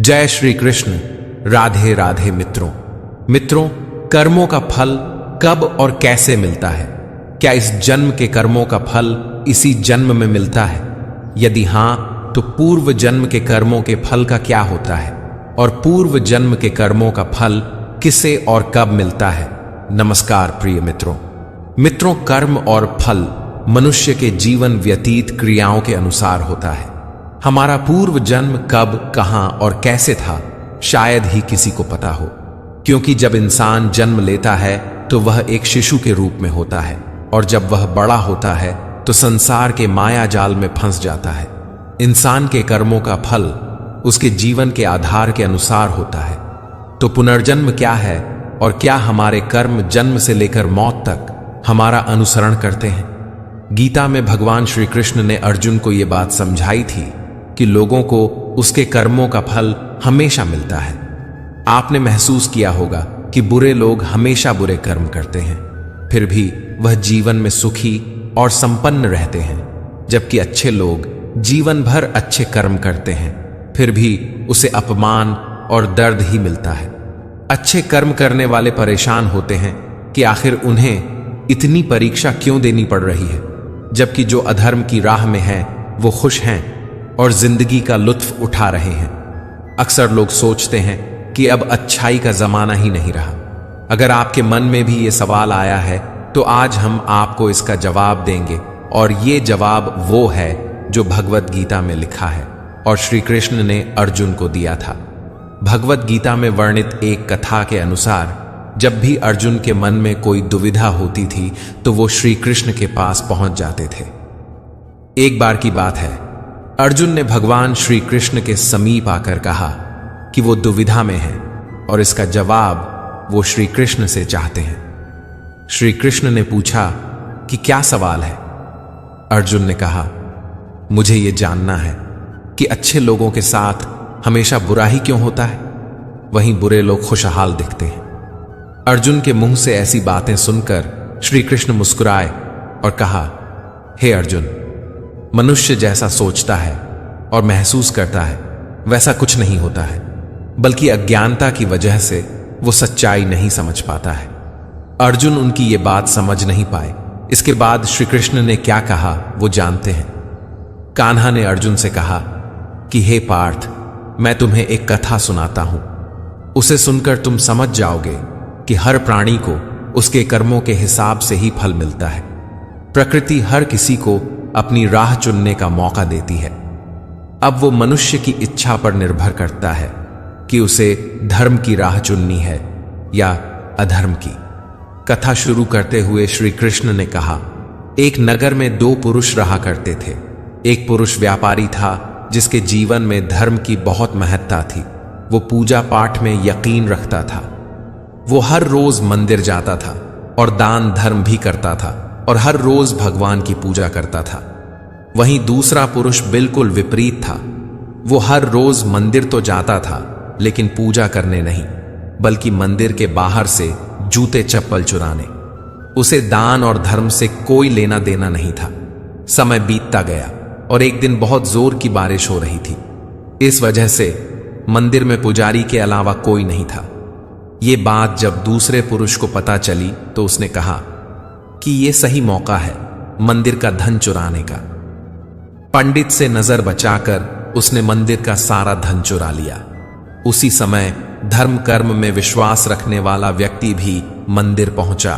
जय श्री कृष्ण। राधे राधे मित्रों, कर्मों का फल कब और कैसे मिलता है? क्या इस जन्म के कर्मों का फल इसी जन्म में मिलता है? यदि हां, तो पूर्व जन्म के कर्मों के फल का क्या होता है और पूर्व जन्म के कर्मों का फल किसे और कब मिलता है? नमस्कार प्रिय मित्रों, कर्म और फल मनुष्य के जीवन व्यतीत क्रियाओं के अनुसार होता है। हमारा पूर्व जन्म कब, कहां और कैसे था, शायद ही किसी को पता हो, क्योंकि जब इंसान जन्म लेता है तो वह एक शिशु के रूप में होता है और जब वह बड़ा होता है तो संसार के माया जाल में फंस जाता है। इंसान के कर्मों का फल उसके जीवन के आधार के अनुसार होता है। तो पुनर्जन्म क्या है और क्या हमारे कर्म जन्म से लेकर मौत तक हमारा अनुसरण करते हैं? गीता में भगवान श्री कृष्ण ने अर्जुन को यह बात समझाई थी कि लोगों को उसके कर्मों का फल हमेशा मिलता है। आपने महसूस किया होगा कि बुरे लोग हमेशा बुरे कर्म करते हैं, फिर भी वह जीवन में सुखी और संपन्न रहते हैं, जबकि अच्छे लोग जीवन भर अच्छे कर्म करते हैं, फिर भी उसे अपमान और दर्द ही मिलता है। अच्छे कर्म करने वाले परेशान होते हैं कि आखिर उन्हें इतनी परीक्षा क्यों देनी पड़ रही है, जबकि जो अधर्म की राह में हैं वो खुश हैं और जिंदगी का लुत्फ उठा रहे हैं। अक्सर लोग सोचते हैं कि अब अच्छाई का जमाना ही नहीं रहा। अगर आपके मन में भी ये सवाल आया है तो आज हम आपको इसका जवाब देंगे, और ये जवाब वो है जो भगवत गीता में लिखा है और श्री कृष्ण ने अर्जुन को दिया था। भगवत गीता में वर्णित एक कथा के अनुसार जब भी अर्जुन के मन में कोई दुविधा होती थी तो वो श्री कृष्ण के पास पहुंच जाते थे। एक बार की बात है, अर्जुन ने भगवान श्री कृष्ण के समीप आकर कहा कि वो दुविधा में है और इसका जवाब वो श्री कृष्ण से चाहते हैं। श्री कृष्ण ने पूछा कि क्या सवाल है? अर्जुन ने कहा, मुझे ये जानना है कि अच्छे लोगों के साथ हमेशा बुरा ही क्यों होता है, वहीं बुरे लोग खुशहाल दिखते हैं। अर्जुन के मुंह से ऐसी बातें सुनकर श्री कृष्ण मुस्कुराए और कहा, हे अर्जुन, मनुष्य जैसा सोचता है और महसूस करता है वैसा कुछ नहीं होता है, बल्कि अज्ञानता की वजह से वो सच्चाई नहीं समझ पाता है। अर्जुन उनकी ये बात समझ नहीं पाए। इसके बाद श्री कृष्ण ने क्या कहा वो जानते हैं। कान्हा ने अर्जुन से कहा कि हे पार्थ, मैं तुम्हें एक कथा सुनाता हूं, उसे सुनकर तुम समझ जाओगे कि हर प्राणी को उसके कर्मों के हिसाब से ही फल मिलता है। प्रकृति हर किसी को अपनी राह चुनने का मौका देती है। अब वो मनुष्य की इच्छा पर निर्भर करता है कि उसे धर्म की राह चुननी है या अधर्म की। कथा शुरू करते हुए श्री कृष्ण ने कहा, एक नगर में दो पुरुष रहा करते थे। एक पुरुष व्यापारी था जिसके जीवन में धर्म की बहुत महत्ता थी। वो पूजा पाठ में यकीन रखता था। वो हर रोज मंदिर जाता था और दान धर्म भी करता था और हर रोज भगवान की पूजा करता था। वहीं दूसरा पुरुष बिल्कुल विपरीत था। वो हर रोज मंदिर तो जाता था लेकिन पूजा करने नहीं, बल्कि मंदिर के बाहर से जूते चप्पल चुराने। उसे दान और धर्म से कोई लेना देना नहीं था। समय बीतता गया और एक दिन बहुत जोर की बारिश हो रही थी। इस वजह से मंदिर में पुजारी के अलावा कोई नहीं था। ये बात जब दूसरे पुरुष को पता चली तो उसने कहा कि ये सही मौका है मंदिर का धन चुराने का। पंडित से नजर बचाकर उसने मंदिर का सारा धन चुरा लिया। उसी समय धर्म कर्म में विश्वास रखने वाला व्यक्ति भी मंदिर पहुंचा।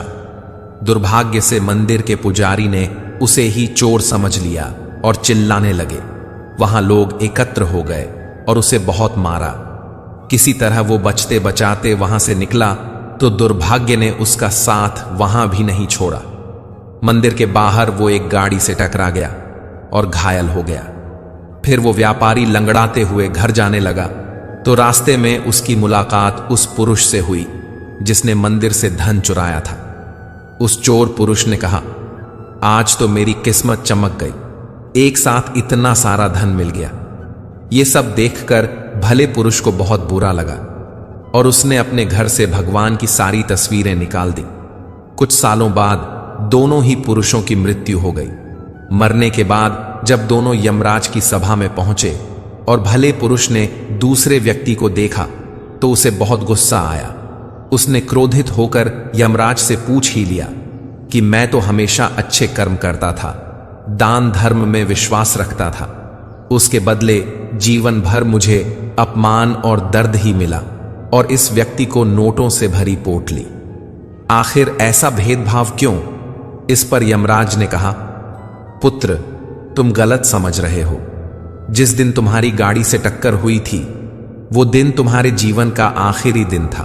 दुर्भाग्य से मंदिर के पुजारी ने उसे ही चोर समझ लिया और चिल्लाने लगे। वहां लोग एकत्र हो गए और उसे बहुत मारा। किसी तरह वो बचते बचाते वहां से निकला तो दुर्भाग्य ने उसका साथ वहां भी नहीं छोड़ा। मंदिर के बाहर वो एक गाड़ी से टकरा गया और घायल हो गया। फिर वो व्यापारी लंगड़ाते हुए घर जाने लगा तो रास्ते में उसकी मुलाकात उस पुरुष से हुई जिसने मंदिर से धन चुराया था। उस चोर पुरुष ने कहा, आज तो मेरी किस्मत चमक गई, एक साथ इतना सारा धन मिल गया। ये सब देखकर भले पुरुष को बहुत बुरा लगा और उसने अपने घर से भगवान की सारी तस्वीरें निकाल दी। कुछ सालों बाद दोनों ही पुरुषों की मृत्यु हो गई। मरने के बाद जब दोनों यमराज की सभा में पहुंचे और भले पुरुष ने दूसरे व्यक्ति को देखा तो उसे बहुत गुस्सा आया। उसने क्रोधित होकर यमराज से पूछ ही लिया कि मैं तो हमेशा अच्छे कर्म करता था, दान धर्म में विश्वास रखता था, उसके बदले जीवन भर मुझे अपमान और दर्द ही मिला और इस व्यक्ति को नोटों से भरी पोटली। आखिर ऐसा भेदभाव क्यों? इस पर यमराज ने कहा, पुत्र, तुम गलत समझ रहे हो। जिस दिन तुम्हारी गाड़ी से टक्कर हुई थी वो दिन तुम्हारे जीवन का आखिरी दिन था,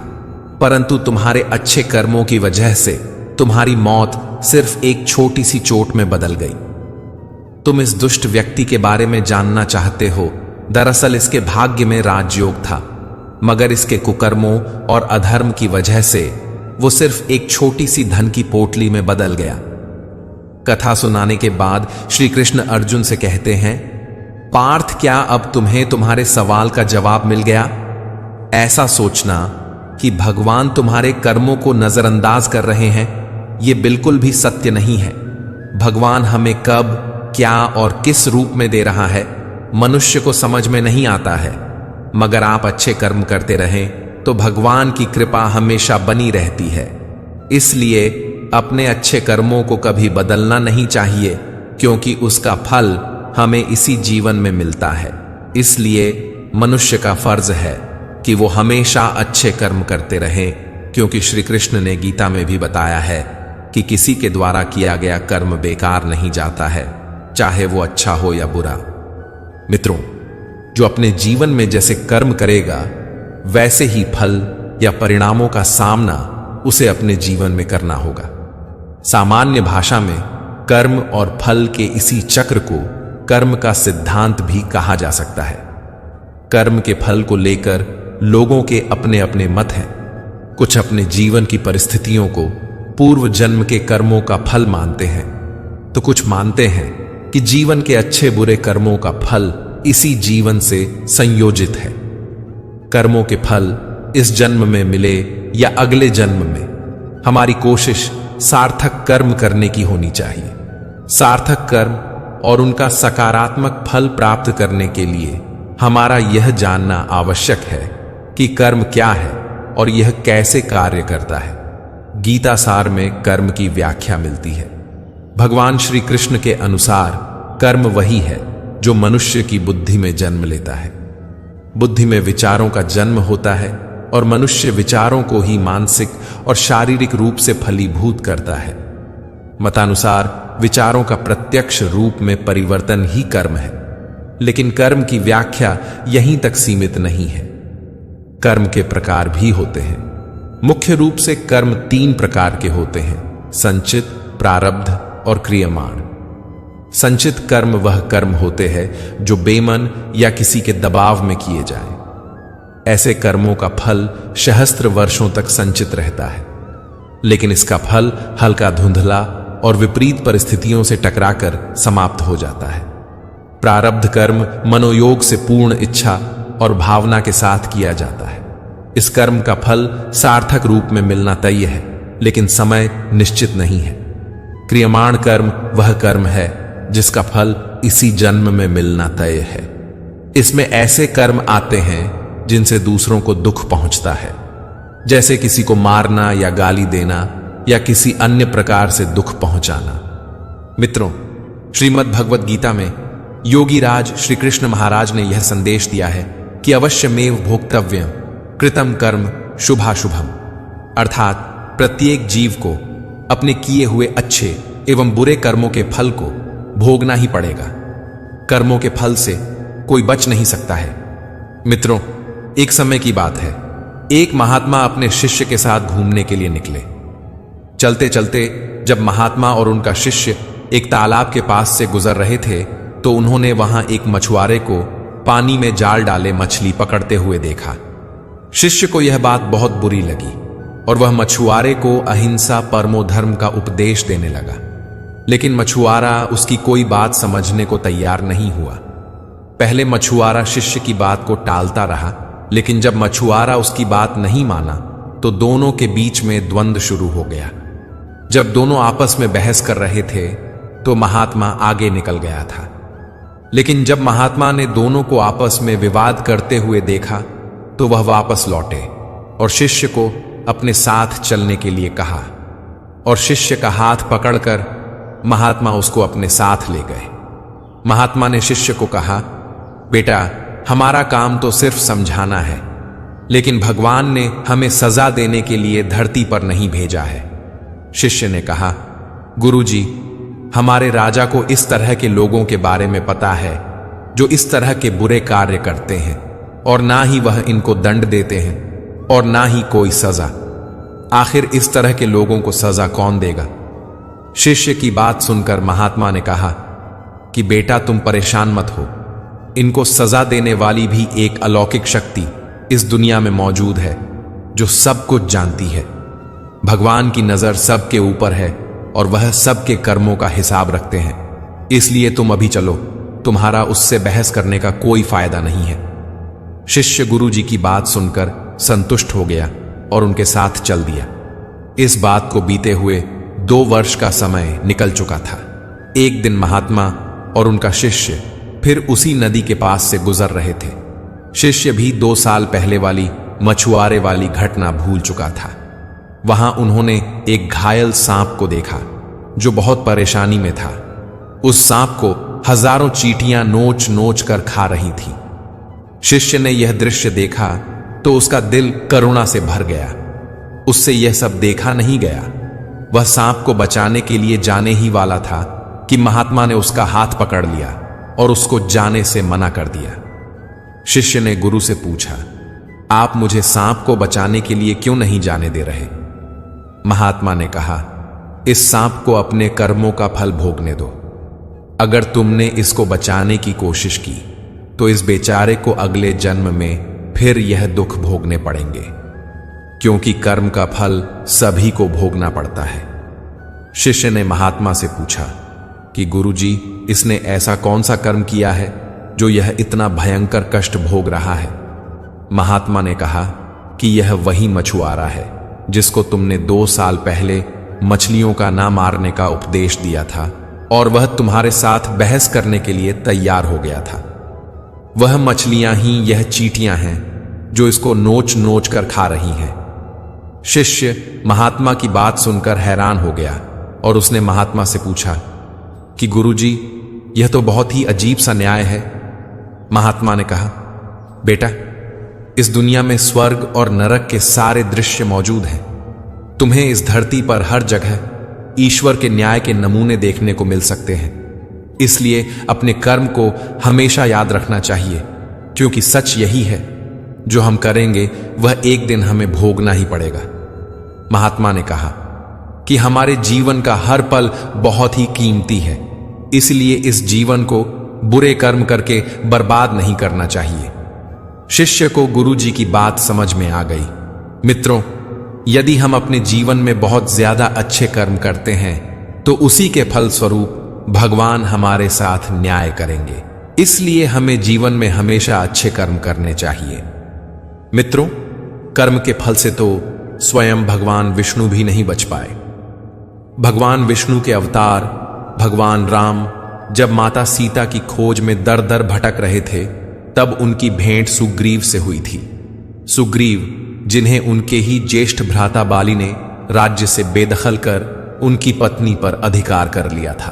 परंतु तुम्हारे अच्छे कर्मों की वजह से तुम्हारी मौत सिर्फ एक छोटी सी चोट में बदल गई। तुम इस दुष्ट व्यक्ति के बारे में जानना चाहते हो। दरअसल इसके भाग्य में राजयोग था, मगर इसके कुकर्मों और अधर्म की वजह से वो सिर्फ एक छोटी सी धन की पोटली में बदल गया। कथा सुनाने के बाद श्री कृष्ण अर्जुन से कहते हैं, पार्थ, क्या अब तुम्हें तुम्हारे सवाल का जवाब मिल गया? ऐसा सोचना कि भगवान तुम्हारे कर्मों को नजरअंदाज कर रहे हैं, यह बिल्कुल भी सत्य नहीं है। भगवान हमें कब, क्या और किस रूप में दे रहा है मनुष्य को समझ में नहीं आता है, मगर आप अच्छे कर्म करते रहें तो भगवान की कृपा हमेशा बनी रहती है। इसलिए अपने अच्छे कर्मों को कभी बदलना नहीं चाहिए, क्योंकि उसका फल हमें इसी जीवन में मिलता है। इसलिए मनुष्य का फर्ज है कि वो हमेशा अच्छे कर्म करते रहें, क्योंकि श्री कृष्ण ने गीता में भी बताया है कि किसी के द्वारा किया गया कर्म बेकार नहीं जाता है, चाहे वो अच्छा हो या बुरा। मित्रों, जो अपने जीवन में जैसे कर्म करेगा वैसे ही फल या परिणामों का सामना उसे अपने जीवन में करना होगा। सामान्य भाषा में कर्म और फल के इसी चक्र को कर्म का सिद्धांत भी कहा जा सकता है। कर्म के फल को लेकर लोगों के अपने अपने मत हैं। कुछ अपने जीवन की परिस्थितियों को पूर्व जन्म के कर्मों का फल मानते हैं, तो कुछ मानते हैं कि जीवन के अच्छे बुरे कर्मों का फल इसी जीवन से संयोजित है। कर्मों के फल इस जन्म में मिले या अगले जन्म में, हमारी कोशिश सार्थक कर्म करने की होनी चाहिए। सार्थक कर्म और उनका सकारात्मक फल प्राप्त करने के लिए हमारा यह जानना आवश्यक है कि कर्म क्या है और यह कैसे कार्य करता है। गीता सार में कर्म की व्याख्या मिलती है। भगवान श्री कृष्ण के अनुसार कर्म वही है जो मनुष्य की बुद्धि में जन्म लेता है। बुद्धि में विचारों का जन्म होता है और मनुष्य विचारों को ही मानसिक और शारीरिक रूप से फलीभूत करता है। मतानुसार विचारों का प्रत्यक्ष रूप में परिवर्तन ही कर्म है, लेकिन कर्म की व्याख्या यहीं तक सीमित नहीं है। कर्म के प्रकार भी होते हैं। मुख्य रूप से कर्म 3 प्रकार के होते हैं: संचित, प्रारब्ध और क्रियमाण। संचित कर्म वह कर्म होते हैं जो बेमन या किसी के दबाव में किए जाएं। ऐसे कर्मों का फल सहस्त्र वर्षों तक संचित रहता है, लेकिन इसका फल हल्का धुंधला और विपरीत परिस्थितियों से टकराकर समाप्त हो जाता है। प्रारब्ध कर्म मनोयोग से पूर्ण इच्छा और भावना के साथ किया जाता है। इस कर्म का फल सार्थक रूप में मिलना तय है, लेकिन समय निश्चित नहीं है। क्रियमाण कर्म वह कर्म है जिसका फल इसी जन्म में मिलना तय है। इसमें ऐसे कर्म आते हैं जिनसे दूसरों को दुख पहुंचता है, जैसे किसी को मारना या गाली देना या किसी अन्य प्रकार से दुख पहुंचाना। मित्रों, श्रीमद् भगवद गीता में योगी राज श्री कृष्ण महाराज ने यह संदेश दिया है कि अवश्यमेव भोक्तव्यम कृतम कर्म शुभाशुभम, अर्थात प्रत्येक जीव को अपने किए हुए अच्छे एवं बुरे कर्मों के फल को भोगना ही पड़ेगा। कर्मों के फल से कोई बच नहीं सकता है। मित्रों, एक समय की बात है, एक महात्मा अपने शिष्य के साथ घूमने के लिए निकले। चलते चलते जब महात्मा और उनका शिष्य एक तालाब के पास से गुजर रहे थे, तो उन्होंने वहां एक मछुआरे को पानी में जाल डाले मछली पकड़ते हुए देखा। शिष्य को यह बात बहुत बुरी लगी और वह मछुआरे को अहिंसा परमो धर्म का उपदेश देने लगा, लेकिन मछुआरा उसकी कोई बात समझने को तैयार नहीं हुआ। पहले मछुआरा शिष्य की बात को टालता रहा, लेकिन जब मछुआरा उसकी बात नहीं माना तो दोनों के बीच में द्वंद्व शुरू हो गया। जब दोनों आपस में बहस कर रहे थे तो महात्मा आगे निकल गया था। लेकिन जब महात्मा ने दोनों को आपस में विवाद करते हुए देखा तो वह वापस लौटे और शिष्य को अपने साथ चलने के लिए कहा, और शिष्य का हाथ पकड़कर महात्मा उसको अपने साथ ले गए। महात्मा ने शिष्य को कहा, बेटा, हमारा काम तो सिर्फ समझाना है, लेकिन भगवान ने हमें सजा देने के लिए धरती पर नहीं भेजा है। शिष्य ने कहा, गुरुजी, हमारे राजा को इस तरह के लोगों के बारे में पता है जो इस तरह के बुरे कार्य करते हैं, और ना ही वह इनको दंड देते हैं और ना ही कोई सजा। आखिर इस तरह के लोगों को सजा कौन देगा? शिष्य की बात सुनकर महात्मा ने कहा कि बेटा, तुम परेशान मत हो, इनको सजा देने वाली भी एक अलौकिक शक्ति इस दुनिया में मौजूद है जो सब कुछ जानती है। भगवान की नजर सबके ऊपर है और वह सबके कर्मों का हिसाब रखते हैं। इसलिए तुम अभी चलो, तुम्हारा उससे बहस करने का कोई फायदा नहीं है। शिष्य गुरु जी की बात सुनकर संतुष्ट हो गया और उनके साथ चल दिया। इस बात को बीते हुए 2 वर्ष का समय निकल चुका था। एक दिन महात्मा और उनका शिष्य फिर उसी नदी के पास से गुजर रहे थे। शिष्य भी 2 साल पहले वाली मछुआरे वाली घटना भूल चुका था। वहां उन्होंने एक घायल सांप को देखा जो बहुत परेशानी में था। उस सांप को हजारों चींटियां नोच नोच कर खा रही थीं। शिष्य ने यह दृश्य देखा तो उसका दिल करुणा से भर गया। उससे यह सब देखा नहीं गया। वह सांप को बचाने के लिए जाने ही वाला था कि महात्मा ने उसका हाथ पकड़ लिया और उसको जाने से मना कर दिया। शिष्य ने गुरु से पूछा, आप मुझे सांप को बचाने के लिए क्यों नहीं जाने दे रहे? महात्मा ने कहा, इस सांप को अपने कर्मों का फल भोगने दो। अगर तुमने इसको बचाने की कोशिश की तो इस बेचारे को अगले जन्म में फिर यह दुख भोगने पड़ेंगे, क्योंकि कर्म का फल सभी को भोगना पड़ता है। शिष्य ने महात्मा से पूछा कि गुरुजी, इसने ऐसा कौन सा कर्म किया है जो यह इतना भयंकर कष्ट भोग रहा है? महात्मा ने कहा कि यह वही मछुआरा है जिसको तुमने 2 साल पहले मछलियों का ना मारने का उपदेश दिया था, और वह तुम्हारे साथ बहस करने के लिए तैयार हो गया था। वह मछलियां ही यह चींटियां हैं जो इसको नोच नोच कर खा रही हैं। शिष्य महात्मा की बात सुनकर हैरान हो गया और उसने महात्मा से पूछा कि गुरुजी, यह तो बहुत ही अजीब सा न्याय है। महात्मा ने कहा, बेटा, इस दुनिया में स्वर्ग और नरक के सारे दृश्य मौजूद हैं। तुम्हें इस धरती पर हर जगह ईश्वर के न्याय के नमूने देखने को मिल सकते हैं। इसलिए अपने कर्म को हमेशा याद रखना चाहिए, क्योंकि सच यही है, जो हम करेंगे वह एक दिन हमें भोगना ही पड़ेगा। महात्मा ने कहा कि हमारे जीवन का हर पल बहुत ही कीमती है, इसलिए इस जीवन को बुरे कर्म करके बर्बाद नहीं करना चाहिए। शिष्य को गुरु जी की बात समझ में आ गई। मित्रों, यदि हम अपने जीवन में बहुत ज्यादा अच्छे कर्म करते हैं तो उसी के फल स्वरूप भगवान हमारे साथ न्याय करेंगे। इसलिए हमें जीवन में हमेशा अच्छे कर्म करने चाहिए। मित्रों, कर्म के फल से तो स्वयं भगवान विष्णु भी नहीं बच पाए। भगवान विष्णु के अवतार भगवान राम जब माता सीता की खोज में दर दर भटक रहे थे, तब उनकी भेंट सुग्रीव से हुई थी। सुग्रीव, जिन्हें उनके ही ज्येष्ठ भ्राता बाली ने राज्य से बेदखल कर उनकी पत्नी पर अधिकार कर लिया था।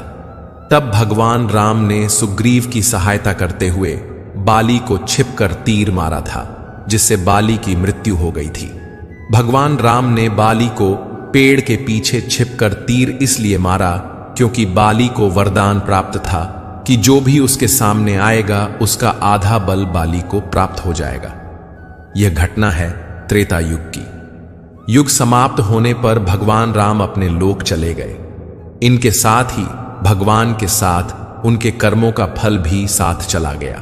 तब भगवान राम ने सुग्रीव की सहायता करते हुए बाली को छिपकर तीर मारा था, जिससे बाली की मृत्यु हो गई थी। भगवान राम ने बाली को पेड़ के पीछे छिपकर तीर इसलिए मारा क्योंकि बाली को वरदान प्राप्त था कि जो भी उसके सामने आएगा उसका आधा बल बाली को प्राप्त हो जाएगा। यह घटना है त्रेता युग की। युग समाप्त होने पर भगवान राम अपने लोक चले गए। इनके साथ ही भगवान के साथ उनके कर्मों का फल भी साथ चला गया।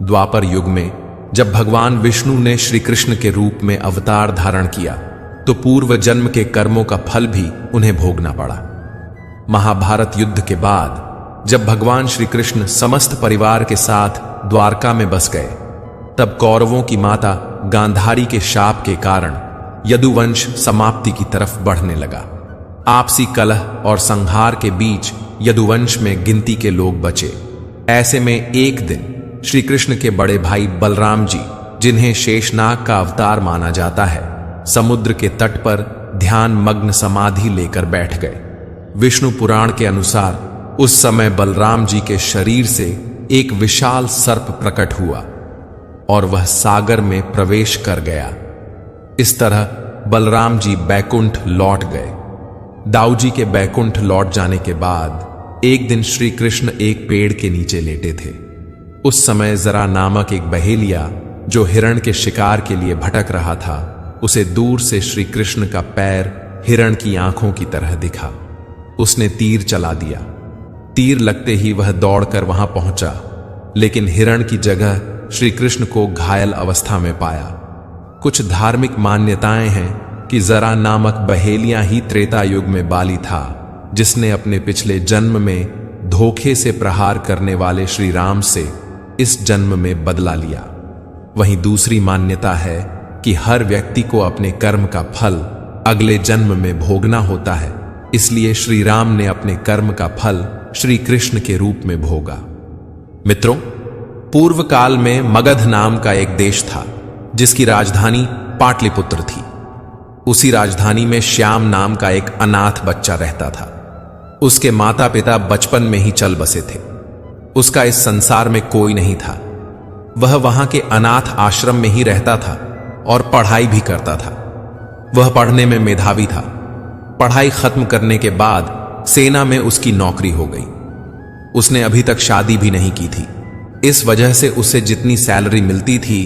द्वापर युग में जब भगवान विष्णु ने श्री कृष्ण के रूप में अवतार धारण किया तो पूर्व जन्म के कर्मों का फल भी उन्हें भोगना पड़ा। महाभारत युद्ध के बाद जब भगवान श्री कृष्ण समस्त परिवार के साथ द्वारका में बस गए, तब कौरवों की माता गांधारी के शाप के कारण यदुवंश समाप्ति की तरफ बढ़ने लगा। आपसी कलह और संहार के बीच यदुवंश में गिनती के लोग बचे। ऐसे में एक दिन श्री कृष्ण के बड़े भाई बलराम जी, जिन्हें शेषनाग का अवतार माना जाता है, समुद्र के तट पर ध्यान मग्न समाधि लेकर बैठ गए। विष्णु पुराण के अनुसार उस समय बलराम जी के शरीर से एक विशाल सर्प प्रकट हुआ और वह सागर में प्रवेश कर गया। इस तरह बलराम जी बैकुंठ लौट गए। दाऊजी के बैकुंठ लौट जाने के बाद एक दिन श्री कृष्ण एक पेड़ के नीचे लेटे थे। उस समय जरा नामक एक बहेलिया, जो हिरण के शिकार के लिए भटक रहा था, उसे दूर से श्री कृष्ण का पैर हिरण की आंखों की तरह दिखा। उसने तीर चला दिया। तीर लगते ही वह दौड़कर वहां पहुंचा, लेकिन हिरण की जगह श्री कृष्ण को घायल अवस्था में पाया। कुछ धार्मिक मान्यताएं हैं कि जरा नामक बहेलिया ही त्रेता युग में बाली था, जिसने अपने पिछले जन्म में धोखे से प्रहार करने वाले श्री राम से इस जन्म में बदला लिया। वहीं दूसरी मान्यता है कि हर व्यक्ति को अपने कर्म का फल अगले जन्म में भोगना होता है, इसलिए श्री राम ने अपने कर्म का फल श्री कृष्ण के रूप में भोगा। मित्रों, पूर्व काल में मगध नाम का एक देश था, जिसकी राजधानी पाटलिपुत्र थी। उसी राजधानी में श्याम नाम का एक अनाथ बच्चा रहता था। उसके माता पिता बचपन में ही चल बसे थे। उसका इस संसार में कोई नहीं था। वह वहां के अनाथ आश्रम में ही रहता था और पढ़ाई भी करता था। वह पढ़ने में मेधावी था। पढ़ाई खत्म करने के बाद सेना में उसकी नौकरी हो गई। उसने अभी तक शादी भी नहीं की थी। इस वजह से उसे जितनी सैलरी मिलती थी,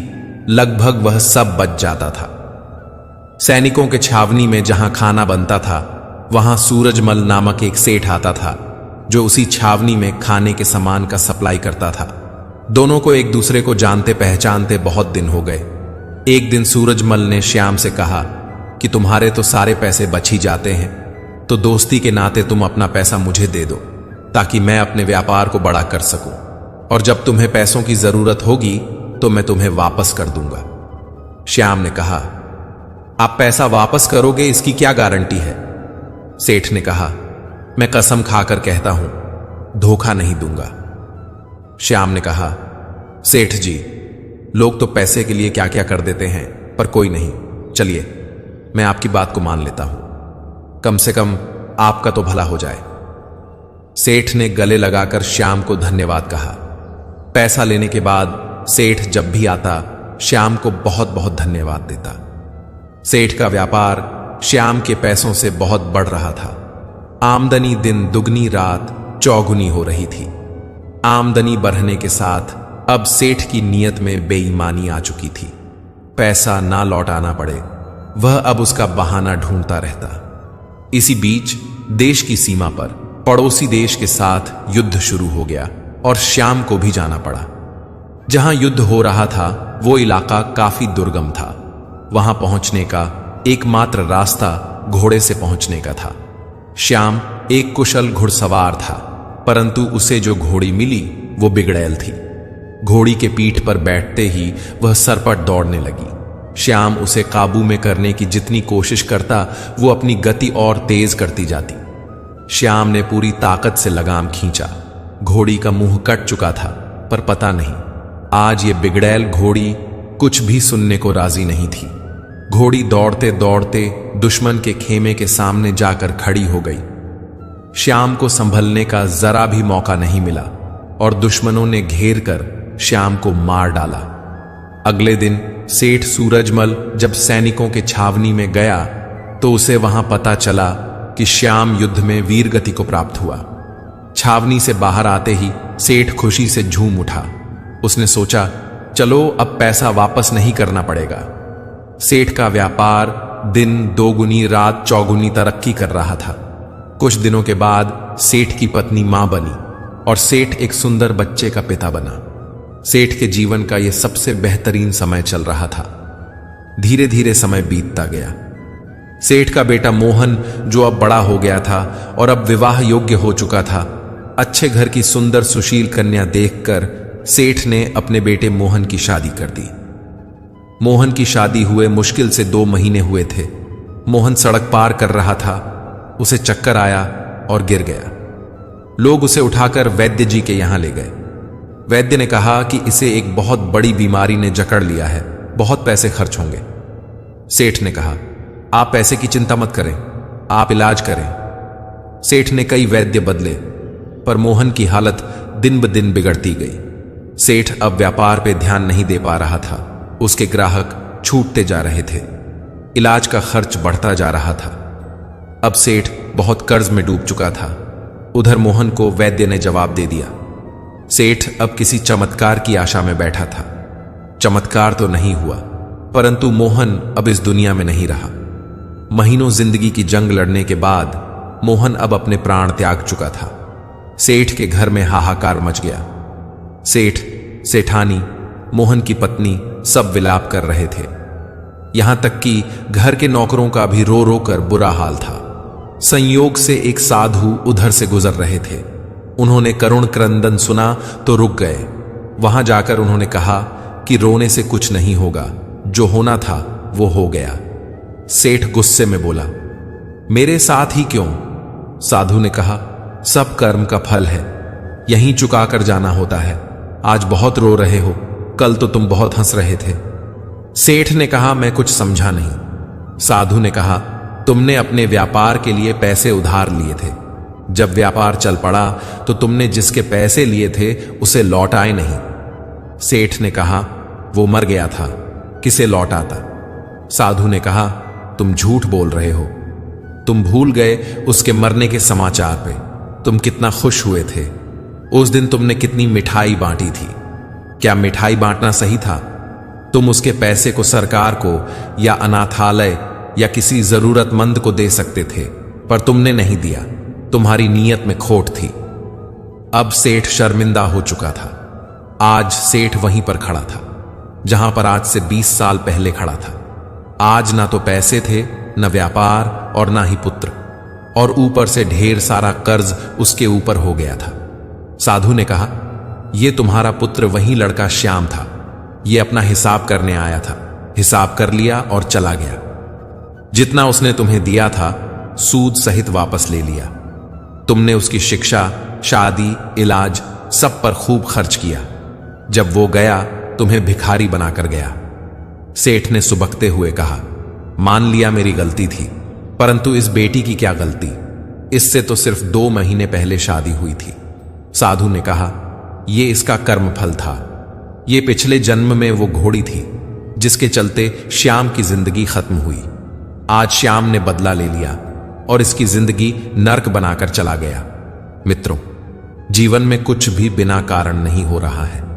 लगभग वह सब बच जाता था। सैनिकों के छावनी में जहां खाना बनता था, वहां सूरजमल नामक एक सेठ आता था, जो उसी छावनी में खाने के सामान का सप्लाई करता था। दोनों को एक दूसरे को जानते पहचानते बहुत दिन हो गए। एक दिन सूरजमल ने श्याम से कहा कि तुम्हारे तो सारे पैसे बच ही जाते हैं, तो दोस्ती के नाते तुम अपना पैसा मुझे दे दो, ताकि मैं अपने व्यापार को बड़ा कर सकूं, और जब तुम्हें पैसों की जरूरत होगी तो मैं तुम्हें वापस कर दूंगा। श्याम ने कहा, आप पैसा वापस करोगे, इसकी क्या गारंटी है? सेठ ने कहा, मैं कसम खाकर कहता हूं, धोखा नहीं दूंगा। श्याम ने कहा, सेठ जी, लोग तो पैसे के लिए क्या क्या कर देते हैं, पर कोई नहीं, चलिए मैं आपकी बात को मान लेता हूं, कम से कम आपका तो भला हो जाए। सेठ ने गले लगाकर श्याम को धन्यवाद कहा। पैसा लेने के बाद सेठ जब भी आता, श्याम को बहुत बहुत धन्यवाद देता। सेठ का व्यापार श्याम के पैसों से बहुत बढ़ रहा था। आमदनी दिन दुगनी रात चौगुनी हो रही थी। आमदनी बढ़ने के साथ अब सेठ की नियत में बेईमानी आ चुकी थी। पैसा ना लौटाना पड़े, वह अब उसका बहाना ढूंढता रहता। इसी बीच देश की सीमा पर पड़ोसी देश के साथ युद्ध शुरू हो गया और श्याम को भी जाना पड़ा। जहां युद्ध हो रहा था, वो इलाका काफी दुर्गम था। वहां पहुंचने का एकमात्र रास्ता घोड़े से पहुंचने का था। श्याम एक कुशल घुड़सवार था, परंतु उसे जो घोड़ी मिली वो बिगड़ैल थी। घोड़ी के पीठ पर बैठते ही वह सरपट दौड़ने लगी। श्याम उसे काबू में करने की जितनी कोशिश करता, वो अपनी गति और तेज करती जाती। श्याम ने पूरी ताकत से लगाम खींचा। घोड़ी का मुंह कट चुका था, पर पता नहीं आज ये बिगड़ैल घोड़ी कुछ भी सुनने को राजी नहीं थी। घोड़ी दौड़ते दौड़ते दुश्मन के खेमे के सामने जाकर खड़ी हो गई। श्याम को संभलने का जरा भी मौका नहीं मिला और दुश्मनों ने घेर कर श्याम को मार डाला। अगले दिन सेठ सूरजमल जब सैनिकों के छावनी में गया, तो उसे वहां पता चला कि श्याम युद्ध में वीरगति को प्राप्त हुआ। छावनी से बाहर आते ही सेठ खुशी से झूम उठा। उसने सोचा, चलो अब पैसा वापस नहीं करना पड़ेगा। सेठ का व्यापार दिन दोगुनी रात चौगुनी तरक्की कर रहा था। कुछ दिनों के बाद सेठ की पत्नी मां बनी और सेठ एक सुंदर बच्चे का पिता बना। सेठ के जीवन का यह सबसे बेहतरीन समय चल रहा था। धीरे धीरे समय बीतता गया। सेठ का बेटा मोहन, जो अब बड़ा हो गया था और अब विवाह योग्य हो चुका था, अच्छे घर की सुंदर सुशील कन्या देखकर सेठ ने अपने बेटे मोहन की शादी कर दी। मोहन की शादी हुए मुश्किल से 2 महीने हुए थे। मोहन सड़क पार कर रहा था, उसे चक्कर आया और गिर गया। लोग उसे उठाकर वैद्य जी के यहां ले गए। वैद्य ने कहा कि इसे एक बहुत बड़ी बीमारी ने जकड़ लिया है, बहुत पैसे खर्च होंगे। सेठ ने कहा, आप पैसे की चिंता मत करें, आप इलाज करें। सेठ ने कई वैद्य बदले, पर मोहन की हालत दिन ब दिन बिगड़ती गई। सेठ अब व्यापार पे ध्यान नहीं दे पा रहा था, उसके ग्राहक छूटते जा रहे थे, इलाज का खर्च बढ़ता जा रहा था। अब सेठ बहुत कर्ज में डूब चुका था। उधर मोहन को वैद्य ने जवाब दे दिया। सेठ अब किसी चमत्कार की आशा में बैठा था। चमत्कार तो नहीं हुआ, परंतु मोहन अब इस दुनिया में नहीं रहा। महीनों जिंदगी की जंग लड़ने के बाद मोहन अब अपने प्राण त्याग चुका था। सेठ के घर में हाहाकार मच गया। सेठ, सेठानी, मोहन की पत्नी सब विलाप कर रहे थे। यहां तक कि घर के नौकरों का भी रो रो कर बुरा हाल था। संयोग से एक साधु उधर से गुजर रहे थे। उन्होंने करुण क्रंदन सुना तो रुक गए। वहां जाकर उन्होंने कहा कि रोने से कुछ नहीं होगा, जो होना था वो हो गया। सेठ गुस्से में बोला, मेरे साथ ही क्यों? साधु ने कहा, सब कर्म का फल है, यहीं चुकाकर जाना होता है। आज बहुत रो रहे हो, कल तो तुम बहुत हंस रहे थे। सेठ ने कहा, मैं कुछ समझा नहीं। साधु ने कहा, तुमने अपने व्यापार के लिए पैसे उधार लिए थे। जब व्यापार चल पड़ा तो तुमने जिसके पैसे लिए थे उसे लौटाए नहीं। सेठ ने कहा, वो मर गया था, किसे लौटाता? साधु ने कहा, तुम झूठ बोल रहे हो। तुम भूल गए उसके मरने के समाचार पे। तुम कितना खुश हुए थे। उस दिन तुमने कितनी मिठाई बांटी थी। क्या मिठाई बांटना सही था? तुम उसके पैसे को सरकार को या अनाथालय या किसी जरूरतमंद को दे सकते थे, पर तुमने नहीं दिया। तुम्हारी नीयत में खोट थी। अब सेठ शर्मिंदा हो चुका था। आज सेठ वहीं पर खड़ा था जहां पर आज से 20 साल पहले खड़ा था। आज ना तो पैसे थे, न व्यापार और ना ही पुत्र, और ऊपर से ढेर सारा कर्ज उसके ऊपर हो गया था। साधु ने कहा, यह तुम्हारा पुत्र वही लड़का श्याम था। यह अपना हिसाब करने आया था, हिसाब कर लिया और चला गया। जितना उसने तुम्हें दिया था सूद सहित वापस ले लिया। तुमने उसकी शिक्षा, शादी, इलाज सब पर खूब खर्च किया। जब वो गया तुम्हें भिखारी बनाकर गया। सेठ ने सुबकते हुए कहा, मान लिया मेरी गलती थी, परंतु इस बेटी की क्या गलती? इससे तो सिर्फ 2 महीने पहले शादी हुई थी। साधु ने कहा, यह इसका कर्मफल था। ये पिछले जन्म में वो घोड़ी थी जिसके चलते श्याम की जिंदगी खत्म हुई। आज श्याम ने बदला ले लिया और इसकी जिंदगी नर्क बनाकर चला गया। मित्रों, जीवन में कुछ भी बिना कारण नहीं हो रहा है।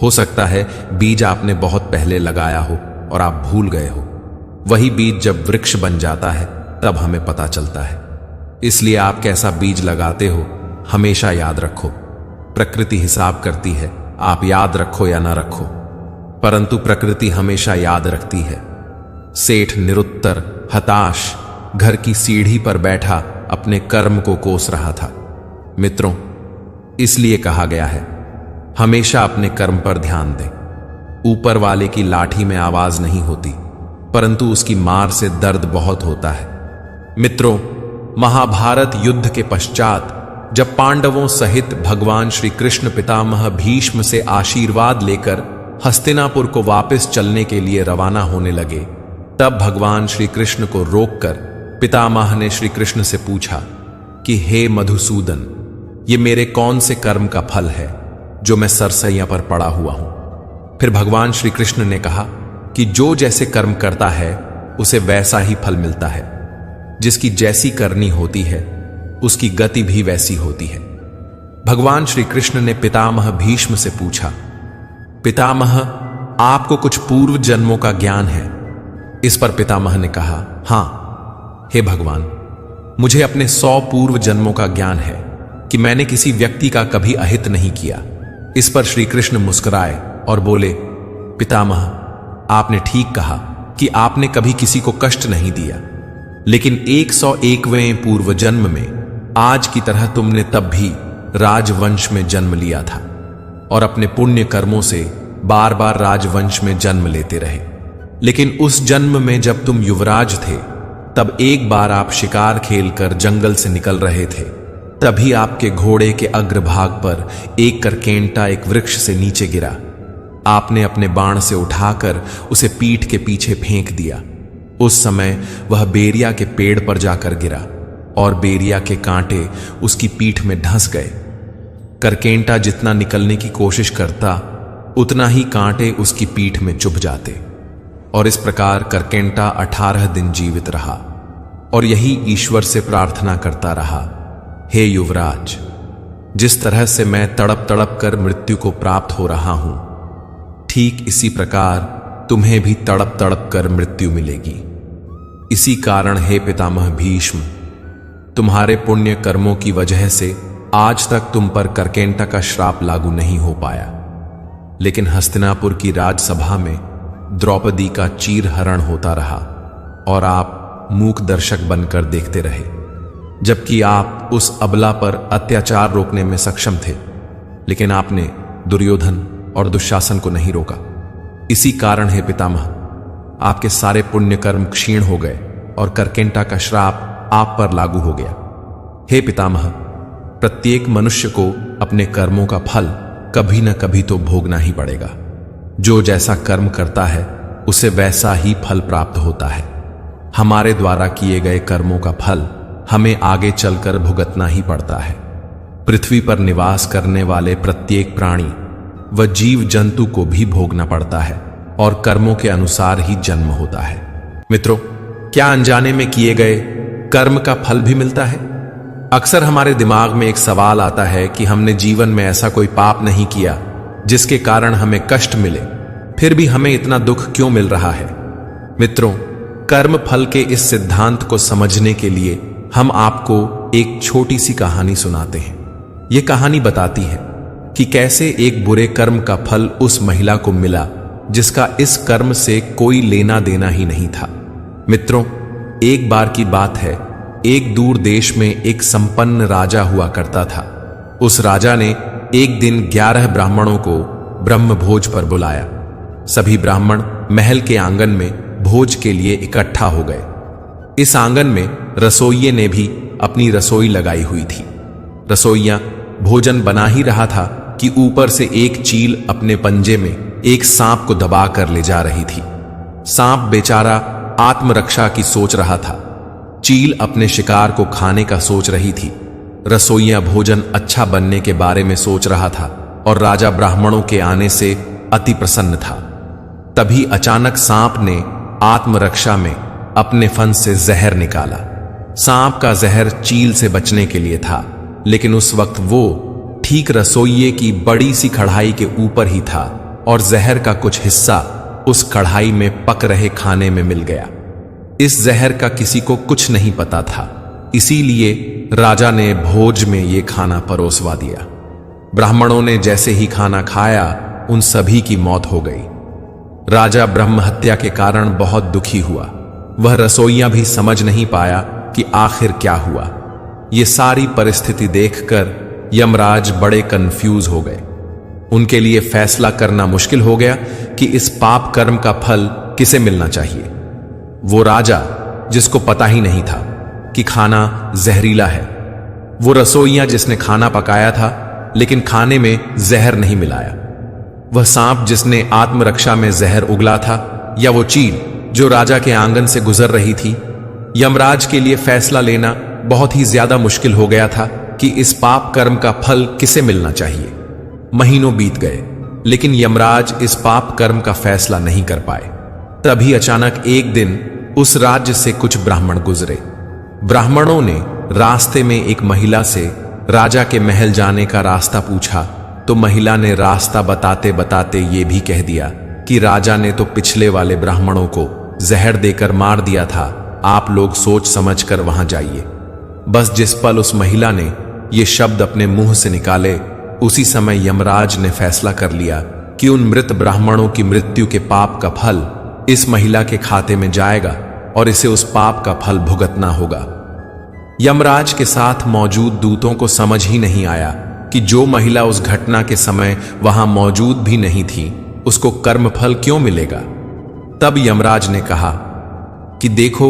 हो सकता है बीज आपने बहुत पहले लगाया हो और आप भूल गए हो। वही बीज जब वृक्ष बन जाता है तब हमें पता चलता है। इसलिए आप कैसा बीज लगाते हो हमेशा याद रखो। प्रकृति हिसाब करती है, आप याद रखो या ना रखो, परंतु प्रकृति हमेशा याद रखती है। सेठ निरुत्तर, हताश, घर की सीढ़ी पर बैठा अपने कर्म को कोस रहा था। मित्रों, इसलिए कहा गया है, हमेशा अपने कर्म पर ध्यान दें। ऊपर वाले की लाठी में आवाज नहीं होती, परंतु उसकी मार से दर्द बहुत होता है। मित्रों, महाभारत युद्ध के पश्चात जब पांडवों सहित भगवान श्री कृष्ण पितामह भीष्म से आशीर्वाद लेकर हस्तिनापुर को वापस चलने के लिए रवाना होने लगे, तब भगवान श्री कृष्ण को रोककर पितामह ने श्री कृष्ण से पूछा कि हे मधुसूदन, ये मेरे कौन से कर्म का फल है जो मैं सरसैया पर पड़ा हुआ हूं? फिर भगवान श्री कृष्ण ने कहा कि जो जैसे कर्म करता है उसे वैसा ही फल मिलता है। जिसकी जैसी करनी होती है उसकी गति भी वैसी होती है। भगवान श्री कृष्ण ने पितामह भीष्म से पूछा, पितामह, आपको कुछ पूर्व जन्मों का ज्ञान है? इस पर पितामह ने कहा, हां हे भगवान, मुझे अपने 100 पूर्व जन्मों का ज्ञान है कि मैंने किसी व्यक्ति का कभी अहित नहीं किया। इस पर श्री कृष्ण मुस्कुराए और बोले, पितामह, आपने ठीक कहा कि आपने कभी किसी को कष्ट नहीं दिया, लेकिन 101वें पूर्व जन्म में आज की तरह तुमने तब भी राजवंश में जन्म लिया था और अपने पुण्य कर्मों से बार बार राजवंश में जन्म लेते रहे। लेकिन उस जन्म में जब तुम युवराज थे, तब एक बार आप शिकार खेलकर जंगल से निकल रहे थे तभी आपके घोड़े के अग्रभाग पर एक करकेंटा एक वृक्ष से नीचे गिरा। आपने अपने बाण से उठाकर उसे पीठ के पीछे फेंक दिया। उस समय वह बेरिया के पेड़ पर जाकर गिरा और बेरिया के कांटे उसकी पीठ में धंस गए। करकेंटा जितना निकलने की कोशिश करता, उतना ही कांटे उसकी पीठ में चुभ जाते और इस प्रकार करकेंटा 18 दिन जीवित रहा और यही ईश्वर से प्रार्थना करता रहा, हे युवराज, जिस तरह से मैं तड़प तड़प कर मृत्यु को प्राप्त हो रहा हूं, ठीक इसी प्रकार तुम्हें भी तड़प तड़प कर मृत्यु मिलेगी। इसी कारण हे पितामह भीष्म, तुम्हारे पुण्य कर्मों की वजह से आज तक तुम पर करकेंटा का श्राप लागू नहीं हो पाया। लेकिन हस्तिनापुर की राजसभा में द्रौपदी का चीरहरण होता रहा और आप मूक दर्शक बनकर देखते रहे, जबकि आप उस अबला पर अत्याचार रोकने में सक्षम थे, लेकिन आपने दुर्योधन और दुशासन को नहीं रोका। इसी कारण है पितामह, आपके सारे पुण्य कर्म क्षीण हो गए और करकेंटा का श्राप आप पर लागू हो गया। हे पितामह, प्रत्येक मनुष्य को अपने कर्मों का फल कभी न कभी तो भोगना ही पड़ेगा। जो जैसा कर्म करता है उसे वैसा ही फल प्राप्त होता है। हमारे द्वारा किए गए कर्मों का फल हमें आगे चलकर भुगतना ही पड़ता है। पृथ्वी पर निवास करने वाले प्रत्येक प्राणी व जीव जंतु को भी भोगना पड़ता है और कर्मों के अनुसार ही जन्म होता है। मित्रों, क्या अनजाने में किए गए कर्म का फल भी मिलता है? अक्सर हमारे दिमाग में एक सवाल आता है कि हमने जीवन में ऐसा कोई पाप नहीं किया जिसके कारण हमें कष्ट मिले, फिर भी हमें इतना दुख क्यों मिल रहा है? मित्रों, कर्म फल के इस सिद्धांत को समझने के लिए हम आपको एक छोटी सी कहानी सुनाते हैं। यह कहानी बताती है कि कैसे एक बुरे कर्म का फल उस महिला को मिला जिसका इस कर्म से कोई लेना देना ही नहीं था। मित्रों, एक बार की बात है, एक दूर देश में एक संपन्न राजा हुआ करता था। उस राजा ने एक दिन 11 ब्राह्मणों को ब्रह्म भोज पर बुलाया। सभी ब्राह्मण महल के आंगन में भोज के लिए इकट्ठा हो गए। इस आंगन में रसोइये ने भी अपनी रसोई लगाई हुई थी। रसोइया भोजन बना ही रहा था कि ऊपर से एक चील अपने पंजे में एक सांप को दबा कर ले जा रही थी। सांप बेचारा आत्मरक्षा की सोच रहा था, चील अपने शिकार को खाने का सोच रही थी। रसोइया भोजन अच्छा बनने के बारे में सोच रहा था और राजा ब्राह्मणों के आने से अति प्रसन्न था। तभी अचानक सांप ने आत्मरक्षा में अपने फन से जहर निकाला। सांप का जहर चील से बचने के लिए था, लेकिन उस वक्त वो ठीक रसोइये की बड़ी सी कढ़ाई के ऊपर ही था और जहर का कुछ हिस्सा उस कढ़ाई में पक रहे खाने में मिल गया। इस जहर का किसी को कुछ नहीं पता था, इसीलिए राजा ने भोज में ये खाना परोसवा दिया। ब्राह्मणों ने जैसे ही खाना खाया, उन सभी की मौत हो गई। राजा ब्रह्म हत्या के कारण बहुत दुखी हुआ। वह रसोइया भी समझ नहीं पाया कि आखिर क्या हुआ। ये सारी परिस्थिति देखकर यमराज बड़े कंफ्यूज हो गए। उनके लिए फैसला करना मुश्किल हो गया कि इस पाप कर्म का फल किसे मिलना चाहिए। वो राजा जिसको पता ही नहीं था कि खाना जहरीला है, वो रसोइया जिसने खाना पकाया था लेकिन खाने में जहर नहीं मिलाया, वह सांप जिसने आत्मरक्षा में जहर उगला था, या वो चील जो राजा के आंगन से गुजर रही थी। यमराज के लिए फैसला लेना बहुत ही ज्यादा मुश्किल हो गया था कि इस पाप कर्म का फल किसे मिलना चाहिए। महीनों बीत गए, लेकिन यमराज इस पाप कर्म का फैसला नहीं कर पाए। तभी अचानक एक दिन उस राज्य से कुछ ब्राह्मण गुजरे। ब्राह्मणों ने रास्ते में एक महिला से राजा के महल जाने का रास्ता पूछा, तो महिला ने रास्ता बताते बताते ये भी कह दिया कि राजा ने तो पिछले वाले ब्राह्मणों को जहर देकर मार दिया था, आप लोग सोच समझ कर वहां जाइए। बस जिस पल उस महिला ने ये शब्द अपने मुंह से निकाले, उसी समय यमराज ने फैसला कर लिया कि उन मृत ब्राह्मणों की मृत्यु के पाप का फल इस महिला के खाते में जाएगा और इसे उस पाप का फल भुगतना होगा। यमराज के साथ मौजूद दूतों को समझ ही नहीं आया कि जो महिला उस घटना के समय वहां मौजूद भी नहीं थी, उसको कर्मफल क्यों मिलेगा। तब यमराज ने कहा कि देखो,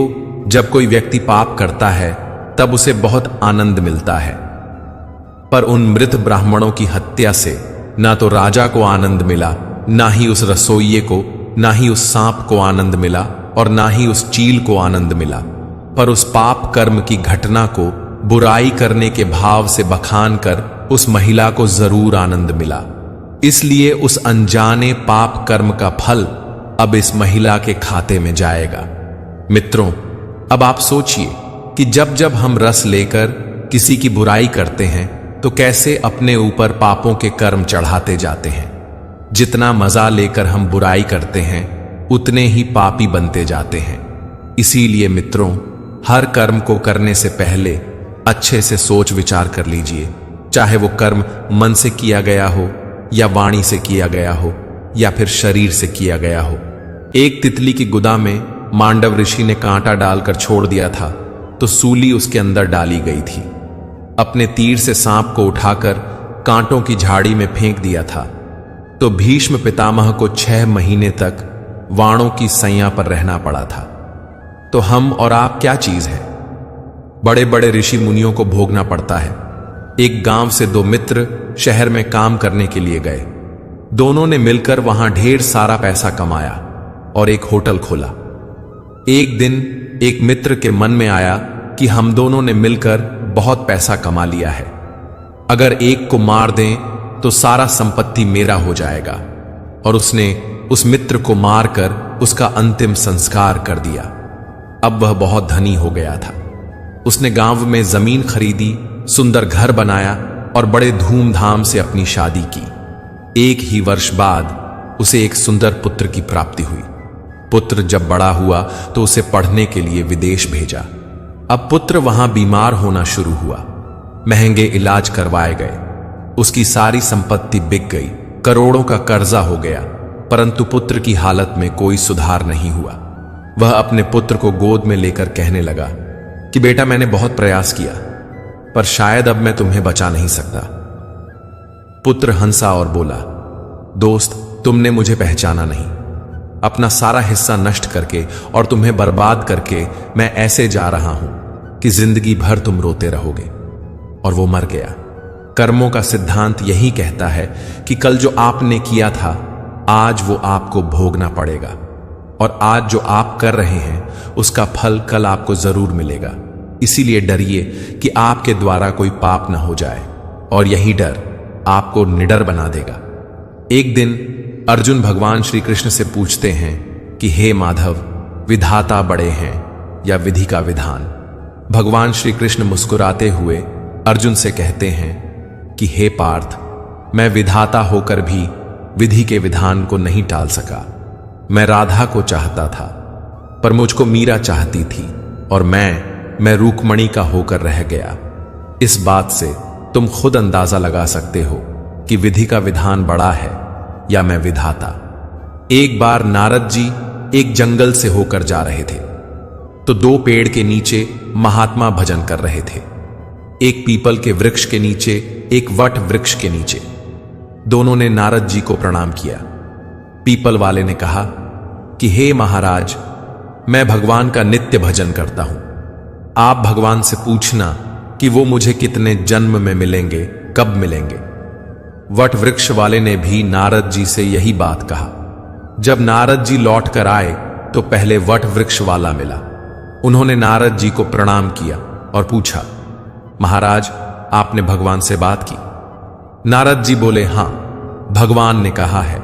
जब कोई व्यक्ति पाप करता है तब उसे बहुत आनंद मिलता है, पर उन मृत ब्राह्मणों की हत्या से ना तो राजा को आनंद मिला, ना ही उस रसोइये को, ना ही उस सांप को आनंद मिला और ना ही उस चील को आनंद मिला, पर उस पाप कर्म की घटना को बुराई करने के भाव से बखान कर उस महिला को जरूर आनंद मिला। इसलिए उस अनजाने पाप कर्म का फल अब इस महिला के खाते में जाएगा। मित्रों, अब आप सोचिए कि जब जब हम रस लेकर किसी की बुराई करते हैं तो कैसे अपने ऊपर पापों के कर्म चढ़ाते जाते हैं। जितना मजा लेकर हम बुराई करते हैं उतने ही पापी बनते जाते हैं। इसीलिए मित्रों, हर कर्म को करने से पहले अच्छे से सोच विचार कर लीजिए, चाहे वो कर्म मन से किया गया हो या वाणी से किया गया हो या फिर शरीर से किया गया हो। एक तितली की गुदा में मांडव ऋषि ने कांटा डालकर छोड़ दिया था तो सूली उसके अंदर डाली गई थी। अपने तीर से सांप को उठाकर कांटों की झाड़ी में फेंक दिया था तो भीष्म पितामह को 6 महीने तक वाणों की सैया पर रहना पड़ा था। तो हम और आप क्या चीज है? बड़े बड़े ऋषि मुनियों को भोगना पड़ता है। एक गांव से 2 मित्र शहर में काम करने के लिए गए। दोनों ने मिलकर वहां ढेर सारा पैसा कमाया और एक होटल खोला। एक दिन एक मित्र के मन में आया कि हम दोनों ने मिलकर बहुत पैसा कमा लिया है, अगर एक को मार दें तो सारा संपत्ति मेरा हो जाएगा। और उसने उस मित्र को मारकर उसका अंतिम संस्कार कर दिया। अब वह बहुत धनी हो गया था। उसने गांव में जमीन खरीदी, सुंदर घर बनाया और बड़े धूमधाम से अपनी शादी की। एक ही वर्ष बाद उसे एक सुंदर पुत्र की प्राप्ति हुई। पुत्र जब बड़ा हुआ तो उसे पढ़ने के लिए विदेश भेजा। अब पुत्र वहां बीमार होना शुरू हुआ। महंगे इलाज करवाए गए। उसकी सारी संपत्ति बिक गई, करोड़ों का कर्जा हो गया, परंतु पुत्र की हालत में कोई सुधार नहीं हुआ। वह अपने पुत्र को गोद में लेकर कहने लगा कि बेटा, मैंने बहुत प्रयास किया पर शायद अब मैं तुम्हें बचा नहीं सकता। पुत्र हंसा और बोला, दोस्त, तुमने मुझे पहचाना नहीं। अपना सारा हिस्सा नष्ट करके और तुम्हें बर्बाद करके मैं ऐसे जा रहा हूं कि जिंदगी भर तुम रोते रहोगे। और वो मर गया। कर्मों का सिद्धांत यही कहता है कि कल जो आपने किया था आज वो आपको भोगना पड़ेगा, और आज जो आप कर रहे हैं उसका फल कल आपको जरूर मिलेगा। इसीलिए डरिए कि आपके द्वारा कोई पाप न हो जाए, और यही डर आपको निडर बना देगा। एक दिन अर्जुन भगवान श्री कृष्ण से पूछते हैं कि हे माधव, विधाता बड़े हैं या विधि का विधान? भगवान श्री कृष्ण मुस्कुराते हुए अर्जुन से कहते हैं कि हे पार्थ, मैं विधाता होकर भी विधि के विधान को नहीं टाल सका। मैं राधा को चाहता था पर मुझको मीरा चाहती थी, और मैं रूकमणि का होकर रह गया। इस बात से तुम खुद अंदाजा लगा सकते हो कि विधि का विधान बड़ा है या मैं विधाता। एक बार नारद जी एक जंगल से होकर जा रहे थे तो 2 पेड़ के नीचे महात्मा भजन कर रहे थे। एक पीपल के वृक्ष के नीचे, एक वट वृक्ष के नीचे। दोनों ने नारद जी को प्रणाम किया। पीपल वाले ने कहा कि हे महाराज, मैं भगवान का नित्य भजन करता हूं। आप भगवान से पूछना कि वो मुझे कितने जन्म में मिलेंगे, कब मिलेंगे। वट वृक्ष वाले ने भी नारद जी से यही बात कहा। जब नारद जी लौट कर आए तो पहले वट वृक्ष वाला मिला। उन्होंने नारद जी को प्रणाम किया और पूछा, महाराज, आपने भगवान से बात की? नारद जी बोले, हां, भगवान ने कहा है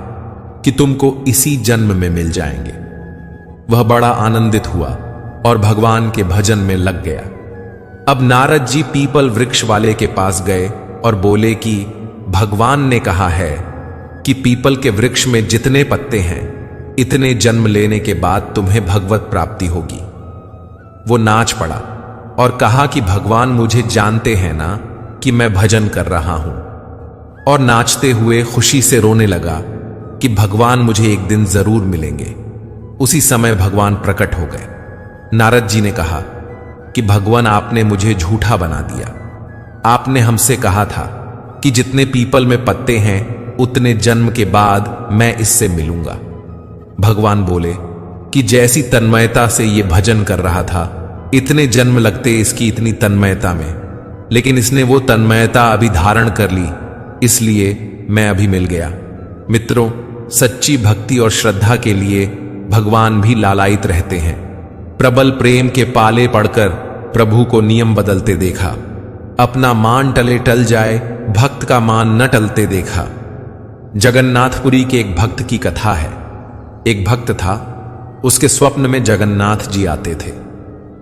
कि तुमको इसी जन्म में मिल जाएंगे। वह बड़ा आनंदित हुआ और भगवान के भजन में लग गया। अब नारद जी पीपल वृक्ष वाले के पास गए और बोले कि भगवान ने कहा है कि पीपल के वृक्ष में जितने पत्ते हैं इतने जन्म लेने के बाद तुम्हें भगवत प्राप्ति होगी। वो नाच पड़ा और कहा कि भगवान मुझे जानते हैं ना कि मैं भजन कर रहा हूं, और नाचते हुए खुशी से रोने लगा कि भगवान मुझे एक दिन जरूर मिलेंगे। उसी समय भगवान प्रकट हो गए। नारद जी ने कहा कि भगवान, आपने मुझे झूठा बना दिया। आपने हमसे कहा था कि जितने पीपल में पत्ते हैं उतने जन्म के बाद मैं इससे मिलूंगा। भगवान बोले कि जैसी तन्मयता से ये भजन कर रहा था इतने जन्म लगते इसकी इतनी तन्मयता में, लेकिन इसने वो तन्मयता अभी धारण कर ली, इसलिए मैं अभी मिल गया। मित्रों, सच्ची भक्ति और श्रद्धा के लिए भगवान भी लालायित रहते हैं। प्रबल प्रेम के पाले पड़कर प्रभु को नियम बदलते देखा। अपना मान टले टल जाए, भक्त का मान न टलते देखा। जगन्नाथपुरी के एक भक्त की कथा है। एक भक्त था, उसके स्वप्न में जगन्नाथ जी आते थे।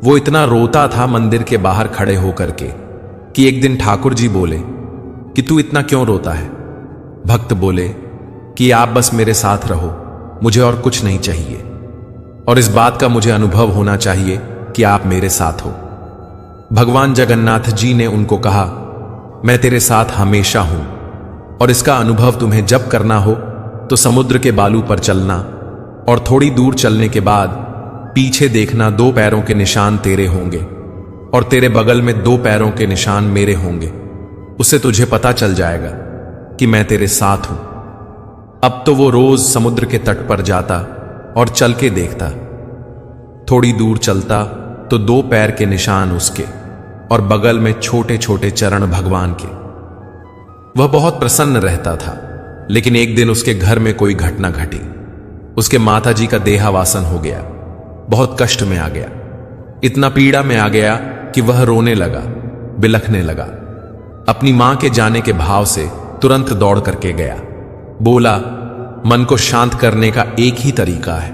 वो इतना रोता था मंदिर के बाहर खड़े होकर के कि एक दिन ठाकुर जी बोले कि तू इतना क्यों रोता है? भक्त बोले कि आप बस मेरे साथ रहो, मुझे और कुछ नहीं चाहिए, और इस बात का मुझे अनुभव होना चाहिए कि आप मेरे साथ हो। भगवान जगन्नाथ जी ने उनको कहा, मैं तेरे साथ हमेशा हूं, और इसका अनुभव तुम्हें जब करना हो तो समुद्र के बालू पर चलना, और थोड़ी दूर चलने के बाद पीछे देखना, 2 पैरों के निशान तेरे होंगे और तेरे बगल में 2 पैरों के निशान मेरे होंगे। उससे तुझे पता चल जाएगा कि मैं तेरे साथ हूं। अब तो वो रोज समुद्र के तट पर जाता और चल के देखता। थोड़ी दूर चलता तो 2 पैर के निशान उसके और बगल में छोटे छोटे चरण भगवान के। वह बहुत प्रसन्न रहता था, लेकिन एक दिन उसके घर में कोई घटना घटी। उसके माताजी का देहावासन हो गया। बहुत कष्ट में आ गया, इतना पीड़ा में आ गया कि वह रोने लगा, बिलखने लगा। अपनी मां के जाने के भाव से तुरंत दौड़ करके गया। बोला, मन को शांत करने का एक ही तरीका है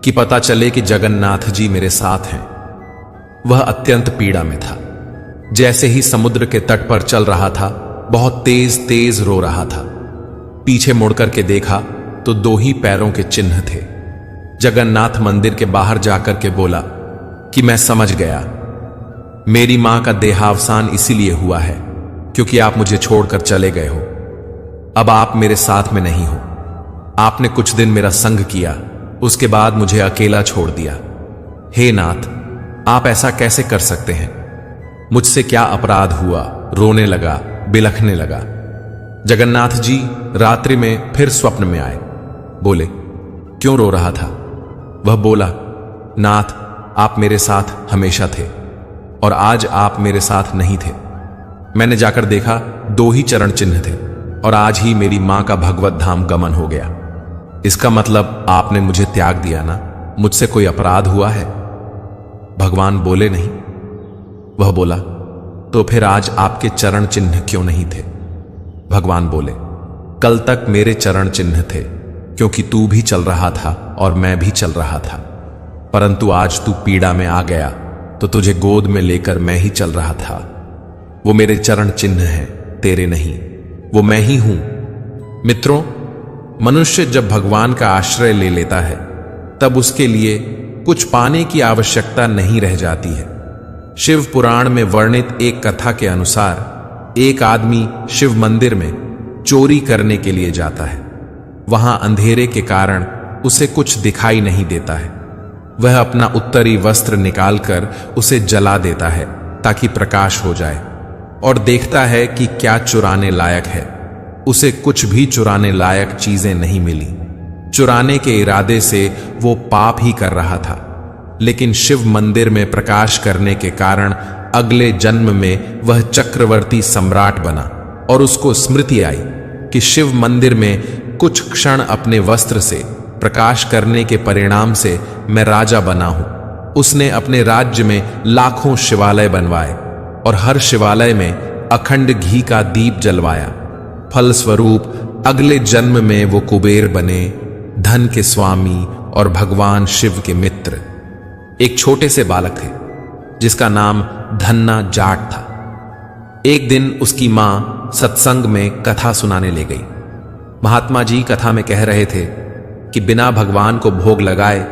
कि पता चले कि जगन्नाथ जी मेरे साथ हैं। वह अत्यंत पीड़ा में था। जैसे ही समुद्र के तट पर चल रहा था, बहुत तेज तेज रो रहा था। पीछे मुड़कर के देखा तो 2 ही पैरों के चिन्ह थे। जगन्नाथ मंदिर के बाहर जाकर के बोला कि मैं समझ गया, मेरी मां का देहावसान इसीलिए हुआ है क्योंकि आप मुझे छोड़कर चले गए हो। अब आप मेरे साथ में नहीं हो। आपने कुछ दिन मेरा संग किया, उसके बाद मुझे अकेला छोड़ दिया। हे नाथ, आप ऐसा कैसे कर सकते हैं? मुझसे क्या अपराध हुआ? रोने लगा, बिलखने लगा। जगन्नाथ जी रात्रि में फिर स्वप्न में आए। बोले, क्यों रो रहा था? वह बोला, नाथ, आप मेरे साथ हमेशा थे और आज आप मेरे साथ नहीं थे। मैंने जाकर देखा 2 ही चरण चिन्ह थे और आज ही मेरी मां का भगवत धाम गमन हो गया। इसका मतलब आपने मुझे त्याग दिया ना? मुझसे कोई अपराध हुआ है? भगवान बोले, नहीं। वह बोला, तो फिर आज आपके चरण चिन्ह क्यों नहीं थे? भगवान बोले, कल तक मेरे चरण चिन्ह थे क्योंकि तू भी चल रहा था और मैं भी चल रहा था, परंतु आज तू पीड़ा में आ गया तो तुझे गोद में लेकर मैं ही चल रहा था। वो मेरे चरण चिन्ह हैं, तेरे नहीं। वो मैं ही हूं। मित्रों, मनुष्य जब भगवान का आश्रय ले लेता है तब उसके लिए कुछ पाने की आवश्यकता नहीं रह जाती है। शिव पुराण में वर्णित एक कथा के अनुसार एक आदमी शिव मंदिर में चोरी करने के लिए जाता है। वहां अंधेरे के कारण उसे कुछ दिखाई नहीं देता है। वह अपना उत्तरी वस्त्र निकालकर उसे जला देता है ताकि प्रकाश हो जाए और देखता है कि क्या चुराने लायक है। उसे कुछ भी चुराने लायक चीजें नहीं मिली। चुराने के इरादे से वो पाप ही कर रहा था, लेकिन शिव मंदिर में प्रकाश करने के कारण अगले जन्म में वह चक्रवर्ती सम्राट बना और उसको स्मृति आई कि शिव मंदिर में कुछ क्षण अपने वस्त्र से प्रकाश करने के परिणाम से मैं राजा बना हूं। उसने अपने राज्य में लाखों शिवालय बनवाए और हर शिवालय में अखंड घी का दीप जलवाया। फलस्वरूप अगले जन्म में वो कुबेर बने, धन के स्वामी और भगवान शिव के मित्र। एक छोटे से बालक थे जिसका नाम धन्ना जाट था। एक दिन उसकी मां सत्संग में कथा सुनाने ले गई। महात्मा जी कथा में कह रहे थे कि बिना भगवान को भोग लगाए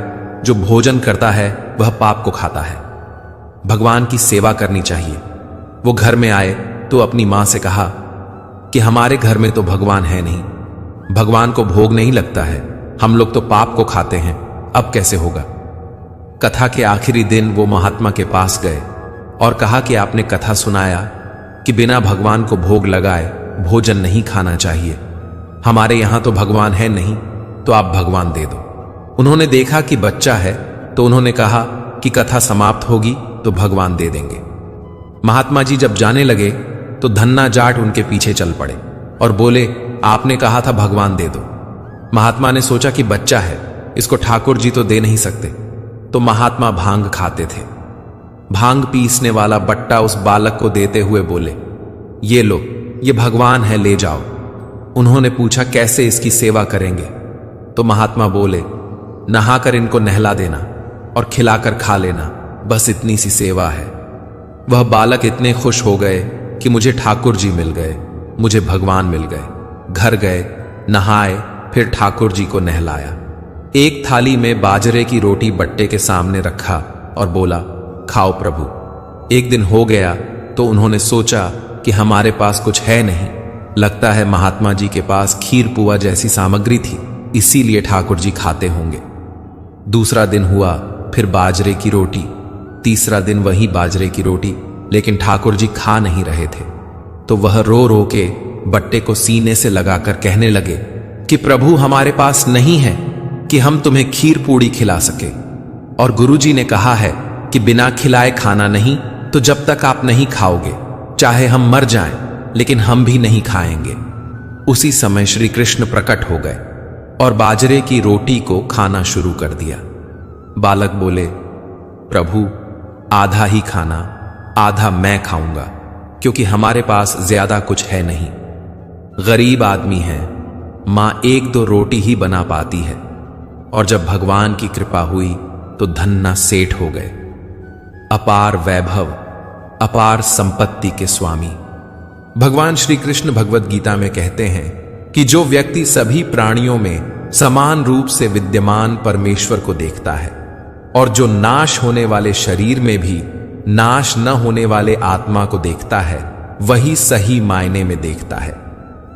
जो भोजन करता है वह पाप को खाता है। भगवान की सेवा करनी चाहिए। वो घर में आए तो अपनी मां से कहा कि हमारे घर में तो भगवान है नहीं, भगवान को भोग नहीं लगता है, हम लोग तो पाप को खाते हैं, अब कैसे होगा? कथा के आखिरी दिन वो महात्मा के पास गए और कहा कि आपने कथा सुनाया कि बिना भगवान को भोग लगाए भोजन नहीं खाना चाहिए। हमारे यहां तो भगवान है नहीं, तो आप भगवान दे दो। उन्होंने देखा कि बच्चा है तो उन्होंने कहा कि कथा समाप्त होगी तो भगवान दे देंगे। महात्मा जी जब जाने लगे तो धन्ना जाट उनके पीछे चल पड़े और बोले, आपने कहा था भगवान दे दो। महात्मा ने सोचा कि बच्चा है, इसको ठाकुर जी तो दे नहीं सकते, तो महात्मा भांग खाते थे। भांग पीसने वाला बट्टा उस बालक को देते हुए बोले, ये लो, ये भगवान है, ले जाओ। उन्होंने पूछा, कैसे इसकी सेवा करेंगे? तो महात्मा बोले, नहाकर इनको नहला देना और खिलाकर खा लेना, बस इतनी सी सेवा है। वह बालक इतने खुश हो गए कि मुझे ठाकुर जी मिल गए, मुझे भगवान मिल गए। घर गए, नहाए, फिर ठाकुर जी को नहलाया। एक थाली में बाजरे की रोटी बट्टे के सामने रखा और बोला, खाओ प्रभु। एक दिन हो गया तो उन्होंने सोचा कि हमारे पास कुछ है नहीं, लगता है महात्मा जी के पास खीर पुआ जैसी सामग्री थी, इसीलिए ठाकुर जी खाते होंगे। दूसरा दिन हुआ, फिर बाजरे की रोटी। तीसरा दिन वही बाजरे की रोटी, लेकिन ठाकुर जी खा नहीं रहे थे। तो वह रो रो के बट्टे को सीने से लगाकर कहने लगे कि प्रभु, हमारे पास नहीं है कि हम तुम्हें खीर पूड़ी खिला सके, और गुरुजी ने कहा है कि बिना खिलाए खाना नहीं, तो जब तक आप नहीं खाओगे, चाहे हम मर जाएं, लेकिन हम भी नहीं खाएंगे। उसी समय श्री कृष्ण प्रकट हो गए और बाजरे की रोटी को खाना शुरू कर दिया। बालक बोले, प्रभु, आधा ही खाना, आधा मैं खाऊंगा, क्योंकि हमारे पास ज्यादा कुछ है नहीं। गरीब आदमी है, मां एक दो रोटी ही बना पाती है, और जब भगवान की कृपा हुई तो धन्ना सेठ हो गए, अपार वैभव, अपार संपत्ति के स्वामी। भगवान श्री कृष्ण भगवत गीता में कहते हैं कि जो व्यक्ति सभी प्राणियों में समान रूप से विद्यमान परमेश्वर को देखता है और जो नाश होने वाले शरीर में भी नाश न होने वाले आत्मा को देखता है, वही सही मायने में देखता है।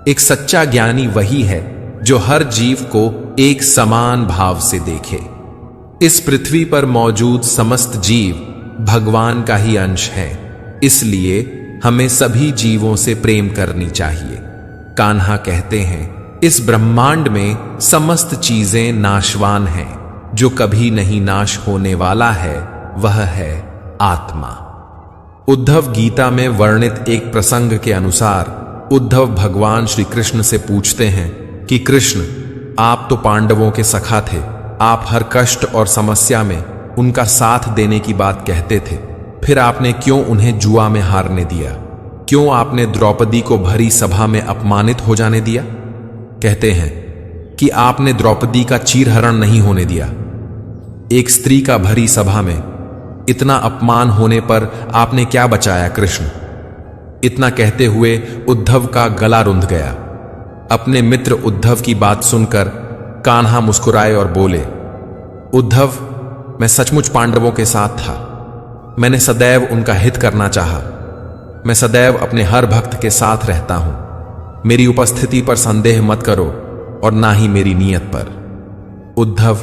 एक सच्चा ज्ञानी वही है जो हर जीव को एक समान भाव से देखे। इस पृथ्वी पर मौजूद समस्त जीव भगवान का ही अंश है, इसलिए हमें सभी जीवों से प्रेम करनी चाहिए। कान्हा कहते हैं, इस ब्रह्मांड में समस्त चीजें नाशवान हैं, जो कभी नहीं नाश होने वाला है वह है आत्मा। उद्धव गीता में वर्णित एक प्रसंग के अनुसार उद्धव भगवान श्री कृष्ण से पूछते हैं कि कृष्ण, आप तो पांडवों के सखा थे, आप हर कष्ट और समस्या में उनका साथ देने की बात कहते थे, फिर आपने क्यों उन्हें जुआ में हारने दिया? क्यों आपने द्रौपदी को भरी सभा में अपमानित हो जाने दिया? कहते हैं कि आपने द्रौपदी का चीरहरण नहीं होने दिया। एक स्त्री का भरी सभा में इतना अपमान होने पर आपने क्या बचाया कृष्ण? इतना कहते हुए उद्धव का गला रुंध गया। अपने मित्र उद्धव की बात सुनकर कान्हा मुस्कुराए और बोले, उद्धव, मैं सचमुच पांडवों के साथ था। मैंने सदैव उनका हित करना चाहा। मैं सदैव अपने हर भक्त के साथ रहता हूं। मेरी उपस्थिति पर संदेह मत करो और ना ही मेरी नियत पर। उद्धव,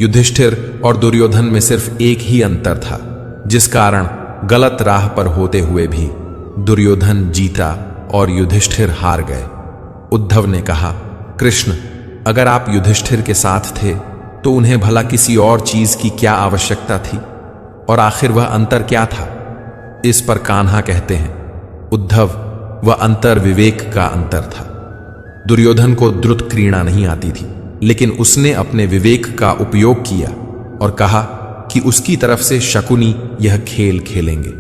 युधिष्ठिर और दुर्योधन में सिर्फ एक ही अंतर था, जिस कारण गलत राह पर होते हुए भी दुर्योधन जीता और युधिष्ठिर हार गए। उद्धव ने कहा, कृष्ण, अगर आप युधिष्ठिर के साथ थे तो उन्हें भला किसी और चीज की क्या आवश्यकता थी, और आखिर वह अंतर क्या था? इस पर कान्हा कहते हैं, उद्धव, वह अंतर विवेक का अंतर था। दुर्योधन को द्रुत क्रीड़ा नहीं आती थी, लेकिन उसने अपने विवेक का उपयोग किया और कहा कि उसकी तरफ से शकुनी यह खेल खेलेंगे।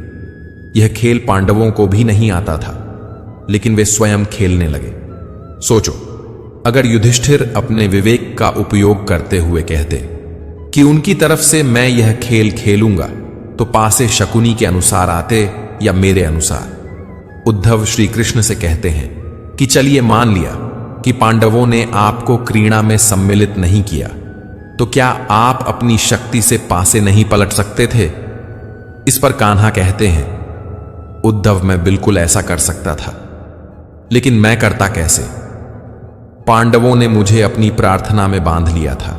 यह खेल पांडवों को भी नहीं आता था, लेकिन वे स्वयं खेलने लगे। सोचो, अगर युधिष्ठिर अपने विवेक का उपयोग करते हुए कहते कि उनकी तरफ से मैं यह खेल खेलूंगा, तो पासे शकुनी के अनुसार आते या मेरे अनुसार। उद्धव श्री कृष्ण से कहते हैं कि चलिए मान लिया कि पांडवों ने आपको क्रीड़ा में सम्मिलित नहीं किया, तो क्या आप अपनी शक्ति से पासे नहीं पलट सकते थे? इस पर कान्हा कहते हैं, उद्धव, मैं बिल्कुल ऐसा कर सकता था, लेकिन मैं करता कैसे? पांडवों ने मुझे अपनी प्रार्थना में बांध लिया था।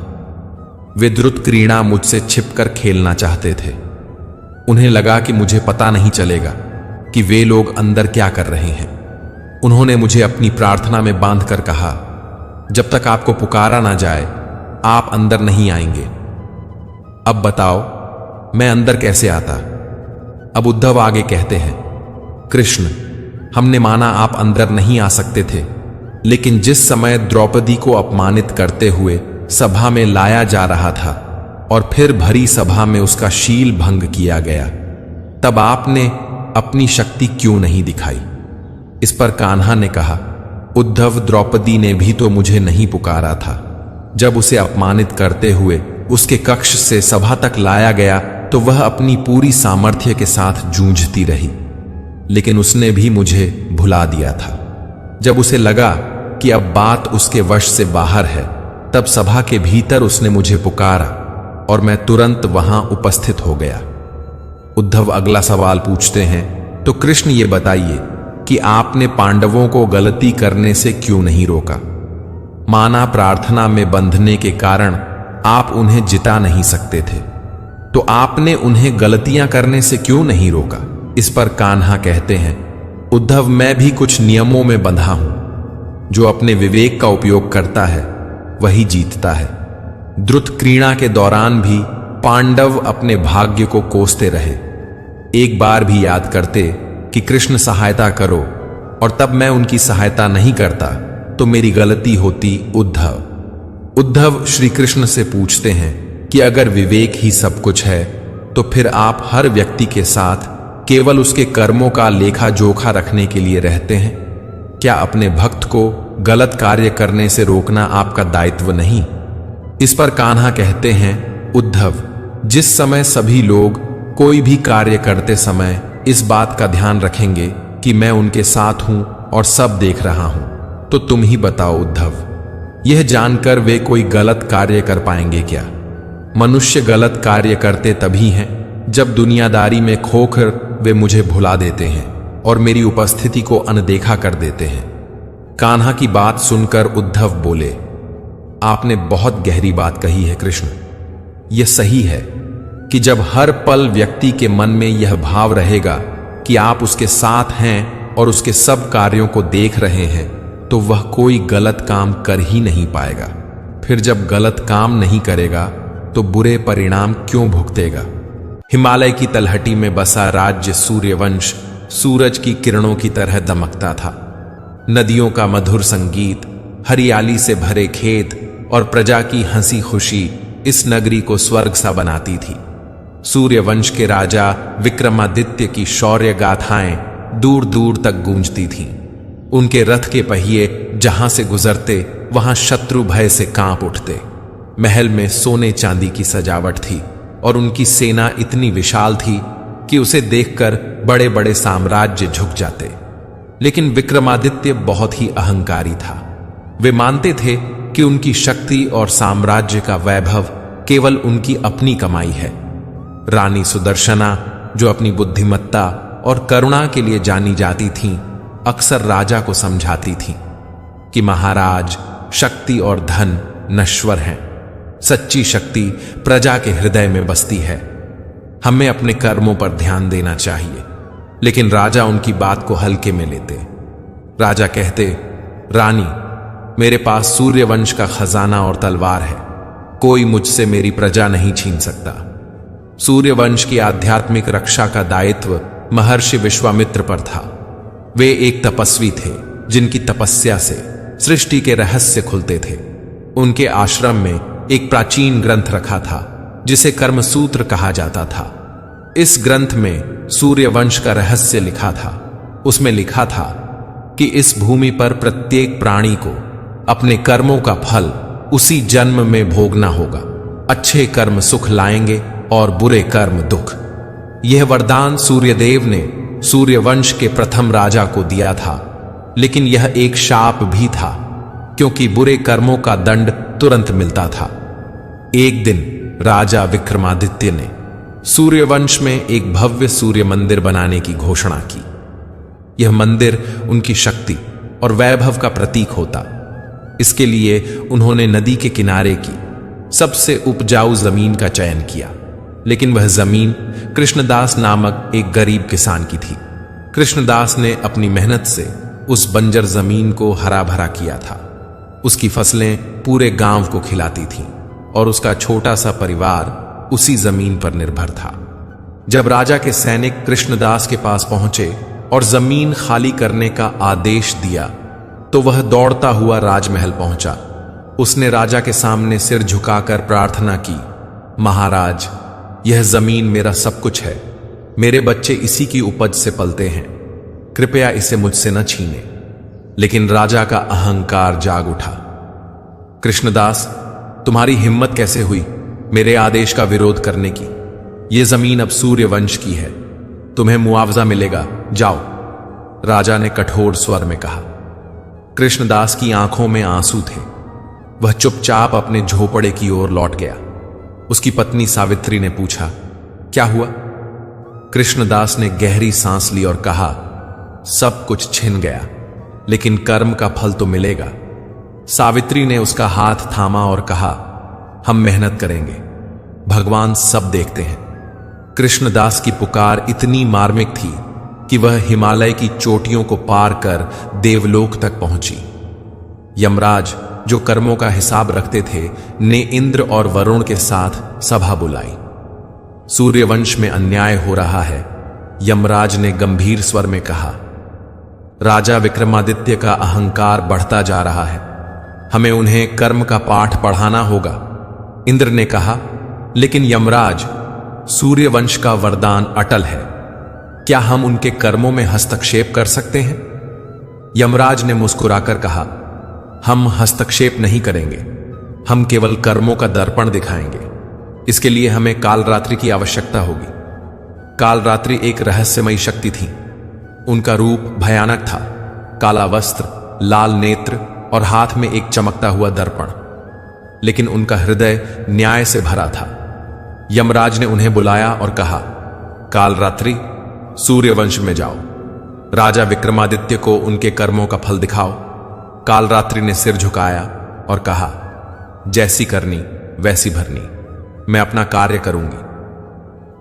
वे द्रुत क्रीड़ा मुझसे छिपकर खेलना चाहते थे। उन्हें लगा कि मुझे पता नहीं चलेगा कि वे लोग अंदर क्या कर रहे हैं। उन्होंने मुझे अपनी प्रार्थना में बांधकर कहा, जब तक आपको पुकारा ना जाए आप अंदर नहीं आएंगे। अब बताओ, मैं अंदर कैसे आता? अब उद्धव आगे कहते हैं, कृष्ण, हमने माना आप अंदर नहीं आ सकते थे, लेकिन जिस समय द्रौपदी को अपमानित करते हुए सभा में लाया जा रहा था और फिर भरी सभा में उसका शील भंग किया गया, तब आपने अपनी शक्ति क्यों नहीं दिखाई? इस पर कान्हा ने कहा, उद्धव, द्रौपदी ने भी तो मुझे नहीं पुकारा था। जब उसे अपमानित करते हुए उसके कक्ष से सभा तक लाया गया तो वह अपनी पूरी सामर्थ्य के साथ जूझती रही, लेकिन उसने भी मुझे भुला दिया था। जब उसे लगा कि अब बात उसके वश से बाहर है, तब सभा के भीतर उसने मुझे पुकारा और मैं तुरंत वहां उपस्थित हो गया। उद्धव अगला सवाल पूछते हैं, तो कृष्ण ये बताइए कि आपने पांडवों को गलती करने से क्यों नहीं रोका? माना प्रार्थना में बंधने के कारण आप उन्हें जिता नहीं सकते थे, तो आपने उन्हें गलतियां करने से क्यों नहीं रोका? इस पर कान्हा कहते हैं, उद्धव, मैं भी कुछ नियमों में बंधा हूं। जो अपने विवेक का उपयोग करता है वही जीतता है। द्रुत क्रीड़ा के दौरान भी पांडव अपने भाग्य को कोसते रहे। एक बार भी याद करते कि कृष्ण सहायता करो, और तब मैं उनकी सहायता नहीं करता तो मेरी गलती होती। उद्धव श्री कृष्ण से पूछते हैं कि अगर विवेक ही सब कुछ है तो फिर आप हर व्यक्ति के साथ केवल उसके कर्मों का लेखा जोखा रखने के लिए रहते हैं? क्या अपने भक्त को गलत कार्य करने से रोकना आपका दायित्व नहीं? इस पर कान्हा कहते हैं, उद्धव, जिस समय सभी लोग कोई भी कार्य करते समय इस बात का ध्यान रखेंगे कि मैं उनके साथ हूं और सब देख रहा हूं, तो तुम ही बताओ उद्धव, यह जानकर वे कोई गलत कार्य कर पाएंगे क्या? मनुष्य गलत कार्य करते तभी हैं जब दुनियादारी में खोकर वे मुझे भुला देते हैं और मेरी उपस्थिति को अनदेखा कर देते हैं। कान्हा की बात सुनकर उद्धव बोले, आपने बहुत गहरी बात कही है कृष्ण। यह सही है कि जब हर पल व्यक्ति के मन में यह भाव रहेगा कि आप उसके साथ हैं और उसके सब कार्यों को देख रहे हैं, तो वह कोई गलत काम कर ही नहीं पाएगा। फिर जब गलत काम नहीं करेगा तो बुरे परिणाम क्यों भुगतेगा? हिमालय की तलहटी में बसा राज्य सूर्यवंश सूरज की किरणों की तरह दमकता था। नदियों का मधुर संगीत, हरियाली से भरे खेत और प्रजा की हंसी खुशी इस नगरी को स्वर्ग सा बनाती थी। सूर्यवंश के राजा विक्रमादित्य की शौर्य गाथाएं दूर दूर तक गूंजती थीं। उनके रथ के पहिए जहां से गुजरते वहां शत्रु भय से कांप उठते। महल में सोने चांदी की सजावट थी और उनकी सेना इतनी विशाल थी कि उसे देखकर बड़े बड़े साम्राज्य झुक जाते। लेकिन विक्रमादित्य बहुत ही अहंकारी था। वे मानते थे कि उनकी शक्ति और साम्राज्य का वैभव केवल उनकी अपनी कमाई है। रानी सुदर्शना, जो अपनी बुद्धिमत्ता और करुणा के लिए जानी जाती थीं, अक्सर राजा को समझाती थीं कि महाराज, शक्ति और धन नश्वर हैं। सच्ची शक्ति प्रजा के हृदय में बसती है। हमें अपने कर्मों पर ध्यान देना चाहिए। लेकिन राजा उनकी बात को हल्के में लेते। राजा कहते, रानी, मेरे पास सूर्यवंश का खजाना और तलवार है। कोई मुझसे मेरी प्रजा नहीं छीन सकता। सूर्यवंश की आध्यात्मिक रक्षा का दायित्व महर्षि विश्वामित्र पर था। वे एक तपस्वी थे जिनकी तपस्या से सृष्टि के रहस्य खुलते थे। उनके आश्रम में एक प्राचीन ग्रंथ रखा था जिसे कर्मसूत्र कहा जाता था। इस ग्रंथ में सूर्यवंश का रहस्य लिखा था। उसमें लिखा था कि इस भूमि पर प्रत्येक प्राणी को अपने कर्मों का फल उसी जन्म में भोगना होगा। अच्छे कर्म सुख लाएंगे और बुरे कर्म दुख। यह वरदान सूर्यदेव ने सूर्यवंश के प्रथम राजा को दिया था, लेकिन यह एक शाप भी था क्योंकि बुरे कर्मों का दंड तुरंत मिलता था। एक दिन राजा विक्रमादित्य ने सूर्यवंश में एक भव्य सूर्य मंदिर बनाने की घोषणा की। यह मंदिर उनकी शक्ति और वैभव का प्रतीक होता। इसके लिए उन्होंने नदी के किनारे की सबसे उपजाऊ जमीन का चयन किया, लेकिन वह जमीन कृष्णदास नामक एक गरीब किसान की थी। कृष्णदास ने अपनी मेहनत से उस बंजर जमीन को हरा भरा किया था। उसकी फसलें पूरे गांव को खिलाती थीं और उसका छोटा सा परिवार उसी जमीन पर निर्भर था। जब राजा के सैनिक कृष्णदास के पास पहुंचे और जमीन खाली करने का आदेश दिया तो वह दौड़ता हुआ राजमहल पहुंचा। उसने राजा के सामने सिर झुकाकर प्रार्थना की, महाराज, यह जमीन मेरा सब कुछ है। मेरे बच्चे इसी की उपज से पलते हैं, कृपया इसे मुझसे न छीने। लेकिन राजा का अहंकार जाग उठा। कृष्णदास, तुम्हारी हिम्मत कैसे हुई मेरे आदेश का विरोध करने की? यह जमीन अब सूर्यवंश की है, तुम्हें मुआवजा मिलेगा, जाओ, राजा ने कठोर स्वर में कहा। कृष्णदास की आंखों में आंसू थे। वह चुपचाप अपने झोपड़े की ओर लौट गया। उसकी पत्नी सावित्री ने पूछा, क्या हुआ? कृष्णदास ने गहरी सांस ली और कहा, सब कुछ छिन गया, लेकिन कर्म का फल तो मिलेगा। सावित्री ने उसका हाथ थामा और कहा, हम मेहनत करेंगे, भगवान सब देखते हैं। कृष्णदास की पुकार इतनी मार्मिक थी कि वह हिमालय की चोटियों को पार कर देवलोक तक पहुंची। यमराज, जो कर्मों का हिसाब रखते थे, ने इंद्र और वरुण के साथ सभा बुलाई। सूर्यवंश में अन्याय हो रहा है, यमराज ने गंभीर स्वर में कहा। राजा विक्रमादित्य का अहंकार बढ़ता जा रहा है, हमें उन्हें कर्म का पाठ पढ़ाना होगा। इंद्र ने कहा, लेकिन यमराज, सूर्यवंश का वरदान अटल है, क्या हम उनके कर्मों में हस्तक्षेप कर सकते हैं? यमराज ने मुस्कुराकर कहा, हम हस्तक्षेप नहीं करेंगे, हम केवल कर्मों का दर्पण दिखाएंगे। इसके लिए हमें कालरात्रि की आवश्यकता होगी। कालरात्रि एक रहस्यमयी शक्ति थी। उनका रूप भयानक था, काला वस्त्र, लाल नेत्र और हाथ में एक चमकता हुआ दर्पण, लेकिन उनका हृदय न्याय से भरा था। यमराज ने उन्हें बुलाया और कहा, कालरात्रि, सूर्यवंश में जाओ, राजा विक्रमादित्य को उनके कर्मों का फल दिखाओ। कालरात्रि ने सिर झुकाया और कहा, जैसी करनी वैसी भरनी, मैं अपना कार्य करूंगी।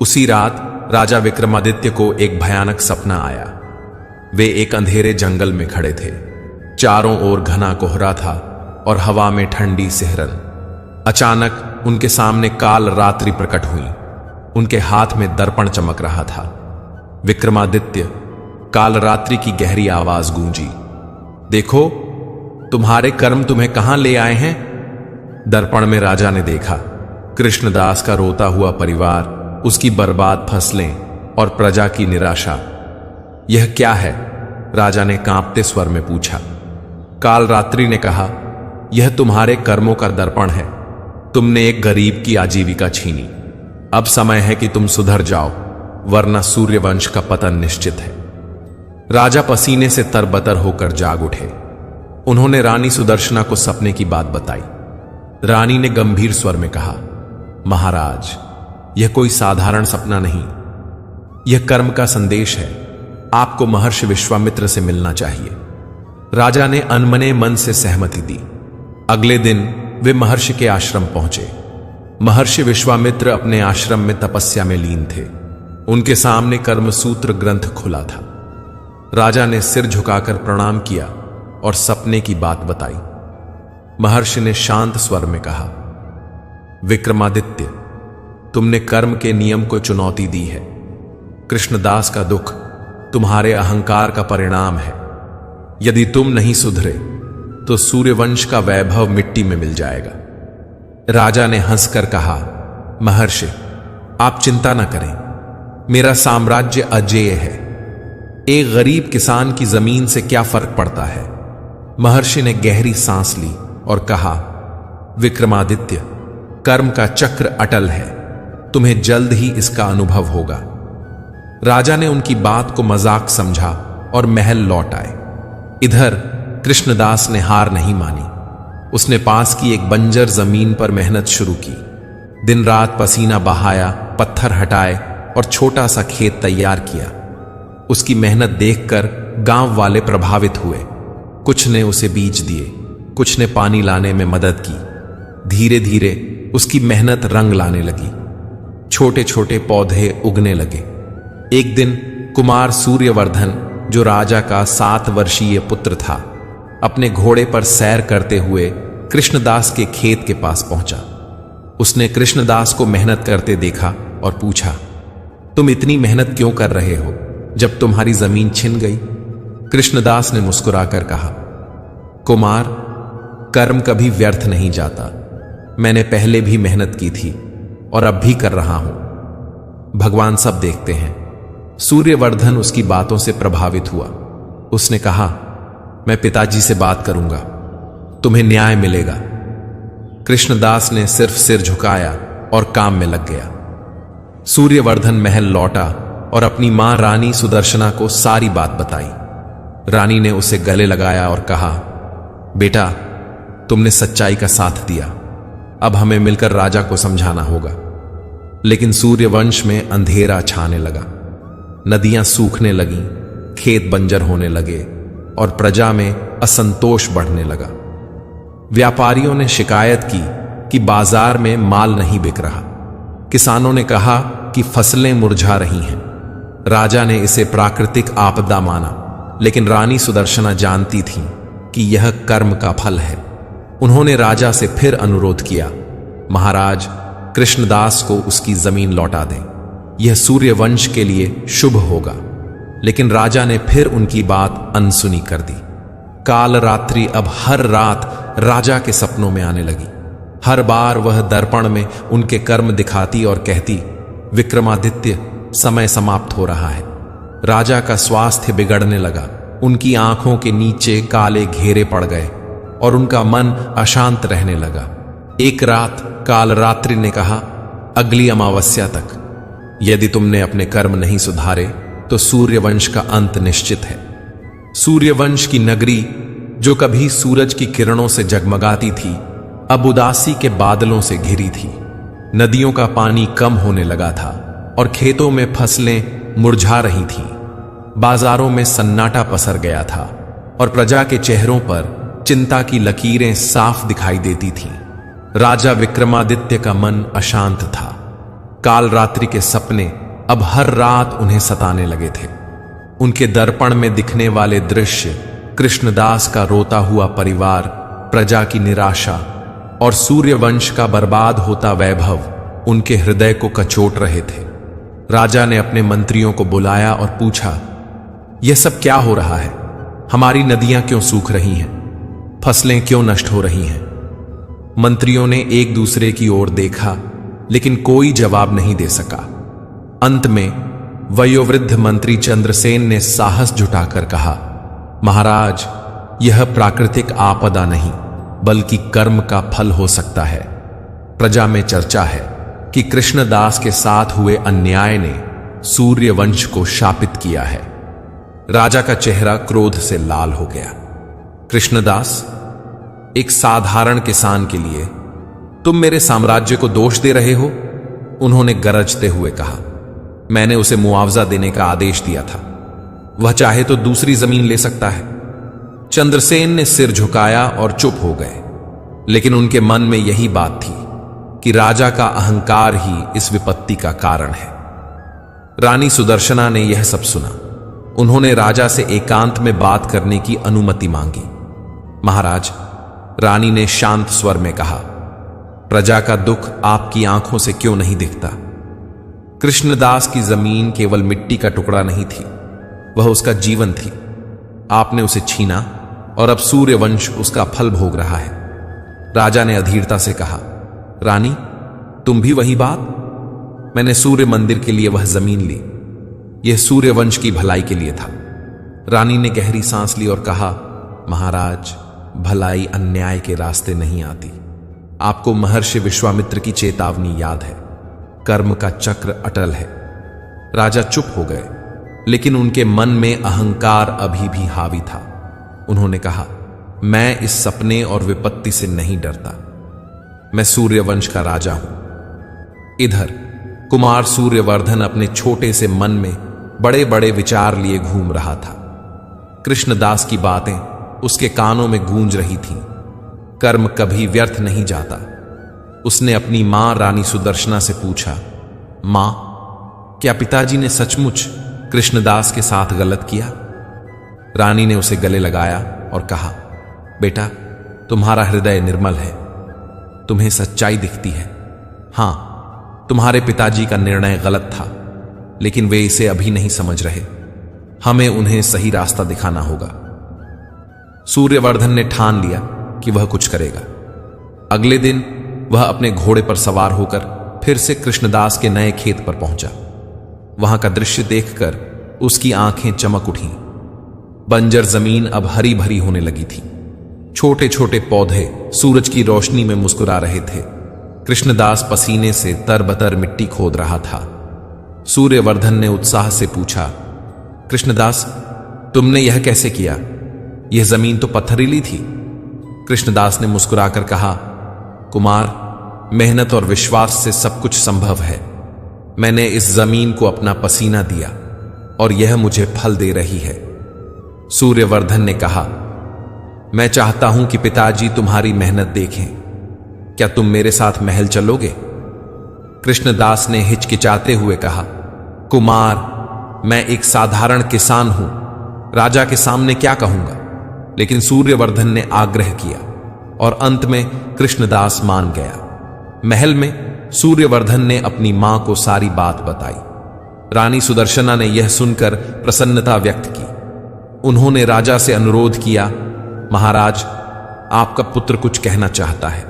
उसी रात राजा विक्रमादित्य को एक भयानक सपना आया। वे एक अंधेरे जंगल में खड़े थे। चारों ओर घना कोहरा था और हवा में ठंडी सिहरन। अचानक उनके सामने कालरात्रि प्रकट हुई। उनके हाथ में दर्पण चमक रहा था। विक्रमादित्य, कालरात्रि की गहरी आवाज गूंजी, देखो, तुम्हारे कर्म तुम्हें कहां ले आए हैं? दर्पण में राजा ने देखा, कृष्णदास का रोता हुआ परिवार, उसकी बर्बाद फसलें और प्रजा की निराशा। यह क्या है? राजा ने कांपते स्वर में पूछा। कालरात्रि ने कहा, यह तुम्हारे कर्मों का दर्पण है। तुमने एक गरीब की आजीविका छीनी। अब समय है कि तुम सुधर जाओ, वरना सूर्यवंश का पतन निश्चित है। राजा पसीने से तरबतर होकर जाग उठे। उन्होंने रानी सुदर्शना को सपने की बात बताई। रानी ने गंभीर स्वर में कहा, महाराज, यह कोई साधारण सपना नहीं, यह कर्म का संदेश है। आपको महर्षि विश्वामित्र से मिलना चाहिए। राजा ने अनमने मन से सहमति दी। अगले दिन वे महर्षि के आश्रम पहुंचे। महर्षि विश्वामित्र अपने आश्रम में तपस्या में लीन थे। उनके सामने कर्मसूत्र ग्रंथ खुला था। राजा ने सिर झुकाकर प्रणाम किया और सपने की बात बताई। महर्षि ने शांत स्वर में कहा, विक्रमादित्य, तुमने कर्म के नियम को चुनौती दी है। कृष्णदास का दुख तुम्हारे अहंकार का परिणाम है। यदि तुम नहीं सुधरे तो सूर्यवंश का वैभव मिट्टी में मिल जाएगा। राजा ने हंसकर कहा, महर्षि, आप चिंता न करें, मेरा साम्राज्य अजेय है। एक गरीब किसान की जमीन से क्या फर्क पड़ता है? महर्षि ने गहरी सांस ली और कहा, विक्रमादित्य, कर्म का चक्र अटल है, तुम्हें जल्द ही इसका अनुभव होगा। राजा ने उनकी बात को मजाक समझा और महल लौट आए। इधर कृष्णदास ने हार नहीं मानी। उसने पास की एक बंजर जमीन पर मेहनत शुरू की। दिन रात पसीना बहाया, पत्थर हटाए और छोटा सा खेत तैयार किया। उसकी मेहनत देखकर गांव वाले प्रभावित हुए। कुछ ने उसे बीज दिए, कुछ ने पानी लाने में मदद की। धीरे धीरे उसकी मेहनत रंग लाने लगी। छोटे छोटे पौधे उगने लगे। एक दिन कुमार सूर्यवर्धन, जो राजा का 7 वर्षीय पुत्र था, अपने घोड़े पर सैर करते हुए कृष्णदास के खेत के पास पहुंचा। उसने कृष्णदास को मेहनत करते देखा और पूछा, तुम इतनी मेहनत क्यों कर रहे हो? जब तुम्हारी जमीन छिन गई? कृष्णदास ने मुस्कुराकर कहा, कुमार, कर्म कभी व्यर्थ नहीं जाता। मैंने पहले भी मेहनत की थी और अब भी कर रहा हूं। भगवान सब देखते हैं। सूर्यवर्धन उसकी बातों से प्रभावित हुआ। उसने कहा, मैं पिताजी से बात करूंगा, तुम्हें न्याय मिलेगा। कृष्णदास ने सिर्फ सिर झुकाया और काम में लग गया। सूर्यवर्धन महल लौटा और अपनी मां रानी सुदर्शना को सारी बात बताई। रानी ने उसे गले लगाया और कहा, बेटा, तुमने सच्चाई का साथ दिया। अब हमें मिलकर राजा को समझाना होगा। लेकिन सूर्यवंश में अंधेरा छाने लगा। नदियां सूखने लगीं, खेत बंजर होने लगे और प्रजा में असंतोष बढ़ने लगा। व्यापारियों ने शिकायत की कि बाजार में माल नहीं बिक रहा। किसानों ने कहा कि फसलें मुरझा रही हैं। राजा ने इसे प्राकृतिक आपदा माना, लेकिन रानी सुदर्शना जानती थी कि यह कर्म का फल है। उन्होंने राजा से फिर अनुरोध किया, महाराज, कृष्णदास को उसकी जमीन लौटा दें। यह सूर्यवंश के लिए शुभ होगा। लेकिन राजा ने फिर उनकी बात अनसुनी कर दी। काल रात्रि अब हर रात राजा के सपनों में आने लगी। हर बार वह दर्पण में उनके कर्म दिखाती और कहती, विक्रमादित्य, समय समाप्त हो रहा है। राजा का स्वास्थ्य बिगड़ने लगा। उनकी आंखों के नीचे काले घेरे पड़ गए और उनका मन अशांत रहने लगा। एक रात कालरात्रि ने कहा, अगली अमावस्या तक यदि तुमने अपने कर्म नहीं सुधारे तो सूर्यवंश का अंत निश्चित है। सूर्यवंश की नगरी, जो कभी सूरज की किरणों से जगमगाती थी, अब उदासी के बादलों से घिरी थी। नदियों का पानी कम होने लगा था और खेतों में फसलें मुरझा रही थीं। बाजारों में सन्नाटा पसर गया था और प्रजा के चेहरों पर चिंता की लकीरें साफ दिखाई देती थीं। राजा विक्रमादित्य का मन अशांत था। काल रात्रि के सपने अब हर रात उन्हें सताने लगे थे। उनके दर्पण में दिखने वाले दृश्य, कृष्णदास का रोता हुआ परिवार, प्रजा की निराशा और सूर्यवंश का बर्बाद होता वैभव उनके हृदय को कचोट रहे थे। राजा ने अपने मंत्रियों को बुलाया और पूछा, यह सब क्या हो रहा है? हमारी नदियां क्यों सूख रही हैं? फसलें क्यों नष्ट हो रही हैं? मंत्रियों ने एक दूसरे की ओर देखा, लेकिन कोई जवाब नहीं दे सका। अंत में वयोवृद्ध मंत्री चंद्रसेन ने साहस जुटाकर कहा, महाराज, यह प्राकृतिक आपदा नहीं बल्कि कर्म का फल हो सकता है। प्रजा में चर्चा है कि कृष्णदास के साथ हुए अन्याय ने सूर्यवंश को शापित किया है। राजा का चेहरा क्रोध से लाल हो गया। कृष्णदास, एक साधारण किसान के लिए तुम मेरे साम्राज्य को दोष दे रहे हो? उन्होंने गरजते हुए कहा। मैंने उसे मुआवजा देने का आदेश दिया था। वह चाहे तो दूसरी जमीन ले सकता है। चंद्रसेन ने सिर झुकाया और चुप हो गए। लेकिन उनके मन में यही बात थी कि राजा का अहंकार ही इस विपत्ति का कारण है। रानी सुदर्शना ने यह सब सुना। उन्होंने राजा से एकांत में बात करने की अनुमति मांगी। महाराज, रानी ने शांत स्वर में कहा, प्रजा का दुख आपकी आंखों से क्यों नहीं दिखता? कृष्णदास की जमीन केवल मिट्टी का टुकड़ा नहीं थी, वह उसका जीवन थी। आपने उसे छीना और अब सूर्यवंश उसका फल भोग रहा है। राजा ने अधीरता से कहा, रानी, तुम भी वही बात? मैंने सूर्य मंदिर के लिए वह जमीन ली। यह सूर्यवंश की भलाई के लिए था। रानी ने गहरी सांस ली और कहा, महाराज, भलाई अन्याय के रास्ते नहीं आती। आपको महर्षि विश्वामित्र की चेतावनी याद है, कर्म का चक्र अटल है। राजा चुप हो गए, लेकिन उनके मन में अहंकार अभी भी हावी था। उन्होंने कहा, मैं इस सपने और विपत्ति से नहीं डरता। मैं सूर्यवंश का राजा हूं। इधर कुमार सूर्यवर्धन अपने छोटे से मन में बड़े बड़े विचार लिए घूम रहा था। कृष्णदास की बातें उसके कानों में गूंज रही थीं। कर्म कभी व्यर्थ नहीं जाता। उसने अपनी मां रानी सुदर्शना से पूछा, मां, क्या पिताजी ने सचमुच कृष्णदास के साथ गलत किया? रानी ने उसे गले लगाया और कहा, बेटा, तुम्हारा हृदय निर्मल है। तुम्हें सच्चाई दिखती है। हां, तुम्हारे पिताजी का निर्णय गलत था, लेकिन वे इसे अभी नहीं समझ रहे। हमें उन्हें सही रास्ता दिखाना होगा। सूर्यवर्धन ने ठान लिया कि वह कुछ करेगा। अगले दिन वह अपने घोड़े पर सवार होकर फिर से कृष्णदास के नए खेत पर पहुंचा। वहां का दृश्य देखकर उसकी आंखें चमक उठीं। बंजर जमीन अब हरी भरी होने लगी थी। छोटे छोटे पौधे सूरज की रोशनी में मुस्कुरा रहे थे। कृष्णदास पसीने से तरबतर मिट्टी खोद रहा था। सूर्यवर्धन ने उत्साह से पूछा, कृष्णदास, तुमने यह कैसे किया? यह जमीन तो पत्थरीली थी। कृष्णदास ने मुस्कुराकर कहा, कुमार, मेहनत और विश्वास से सब कुछ संभव है। मैंने इस जमीन को अपना पसीना दिया और यह मुझे फल दे रही है। सूर्यवर्धन ने कहा, मैं चाहता हूं कि पिताजी तुम्हारी मेहनत देखें। क्या तुम मेरे साथ महल चलोगे? कृष्णदास ने हिचकिचाते हुए कहा, कुमार, मैं एक साधारण किसान हूं, राजा के सामने क्या कहूंगा? लेकिन सूर्यवर्धन ने आग्रह किया और अंत में कृष्णदास मान गया। महल में सूर्यवर्धन ने अपनी मां को सारी बात बताई। रानी सुदर्शना ने यह सुनकर प्रसन्नता व्यक्त की। उन्होंने राजा से अनुरोध किया, महाराज, आपका पुत्र कुछ कहना चाहता है,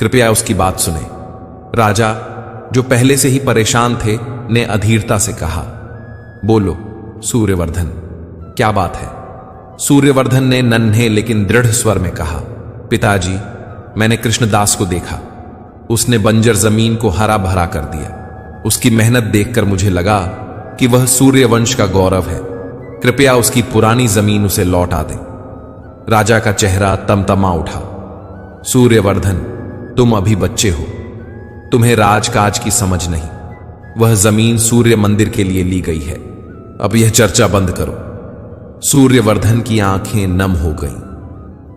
कृपया उसकी बात सुने। राजा, जो पहले से ही परेशान थे, ने अधीरता से कहा, बोलो सूर्यवर्धन, क्या बात है? सूर्यवर्धन ने नन्हे लेकिन दृढ़ स्वर में कहा, पिताजी, मैंने कृष्णदास को देखा। उसने बंजर जमीन को हरा भरा कर दिया। उसकी मेहनत देखकर मुझे लगा कि वह सूर्यवंश का गौरव है। कृपया उसकी पुरानी जमीन उसे लौटा दे। राजा का चेहरा तमतमा उठा। सूर्यवर्धन, तुम अभी बच्चे हो, तुम्हें राजकाज की समझ नहीं। वह जमीन सूर्य मंदिर के लिए ली गई है। अब यह चर्चा बंद करो। सूर्यवर्धन की आंखें नम हो गईं,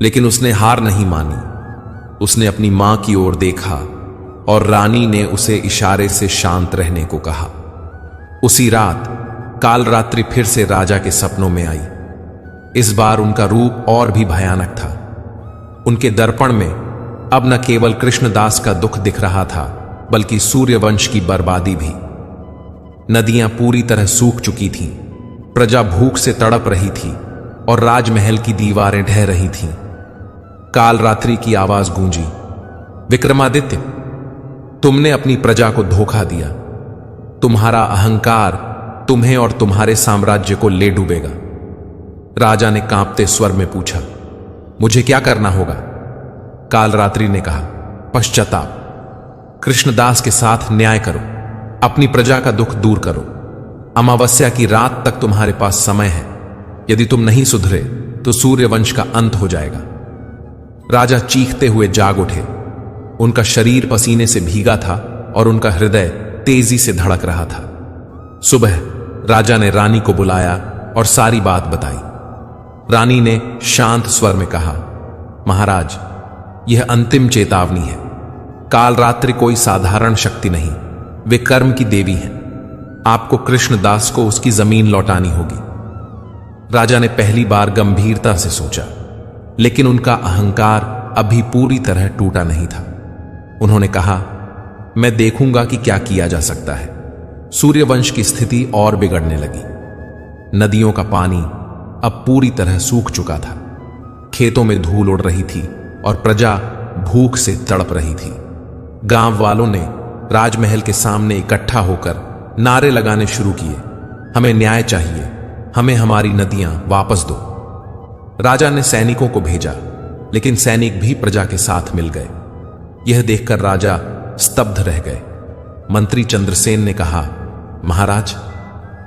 लेकिन उसने हार नहीं मानी। उसने अपनी मां की ओर देखा और रानी ने उसे इशारे से शांत रहने को कहा। उसी रात कालरात्रि फिर से राजा के सपनों में आई। इस बार उनका रूप और भी भयानक था। उनके दर्पण में अब न केवल कृष्णदास का दुख दिख रहा था, बल्कि सूर्यवंश की बर्बादी भी। नदियां पूरी तरह सूख चुकी थीं, प्रजा भूख से तड़प रही थी और राजमहल की दीवारें ढह रही थीं। कालरात्रि की आवाज गूंजी, विक्रमादित्य, तुमने अपनी प्रजा को धोखा दिया। तुम्हारा अहंकार तुम्हें और तुम्हारे साम्राज्य को ले डूबेगा। राजा ने कांपते स्वर में पूछा, मुझे क्या करना होगा? कालरात्रि ने कहा, पश्चाताप। कृष्णदास के साथ न्याय करो, अपनी प्रजा का दुख दूर करो। अमावस्या की रात तक तुम्हारे पास समय है। यदि तुम नहीं सुधरे तो सूर्यवंश का अंत हो जाएगा। राजा चीखते हुए जाग उठे। उनका शरीर पसीने से भीगा था और उनका हृदय तेजी से धड़क रहा था। सुबह राजा ने रानी को बुलाया और सारी बात बताई। रानी ने शांत स्वर में कहा, महाराज, यह अंतिम चेतावनी है। कालरात्रि कोई साधारण शक्ति नहीं, वे कर्म की देवी हैं। आपको कृष्णदास को उसकी जमीन लौटानी होगी। राजा ने पहली बार गंभीरता से सोचा, लेकिन उनका अहंकार अभी पूरी तरह टूटा नहीं था। उन्होंने कहा, मैं देखूंगा कि क्या किया जा सकता है। सूर्यवंश की स्थिति और बिगड़ने लगी। नदियों का पानी अब पूरी तरह सूख चुका था। खेतों में धूल उड़ रही थी और प्रजा भूख से तड़प रही थी। गांव वालों ने राजमहल के सामने इकट्ठा होकर नारे लगाने शुरू किए, हमें न्याय चाहिए, हमें हमारी नदियां वापस दो। राजा ने सैनिकों को भेजा, लेकिन सैनिक भी प्रजा के साथ मिल गए। यह देखकर राजा स्तब्ध रह गए। मंत्री चंद्रसेन ने कहा, महाराज,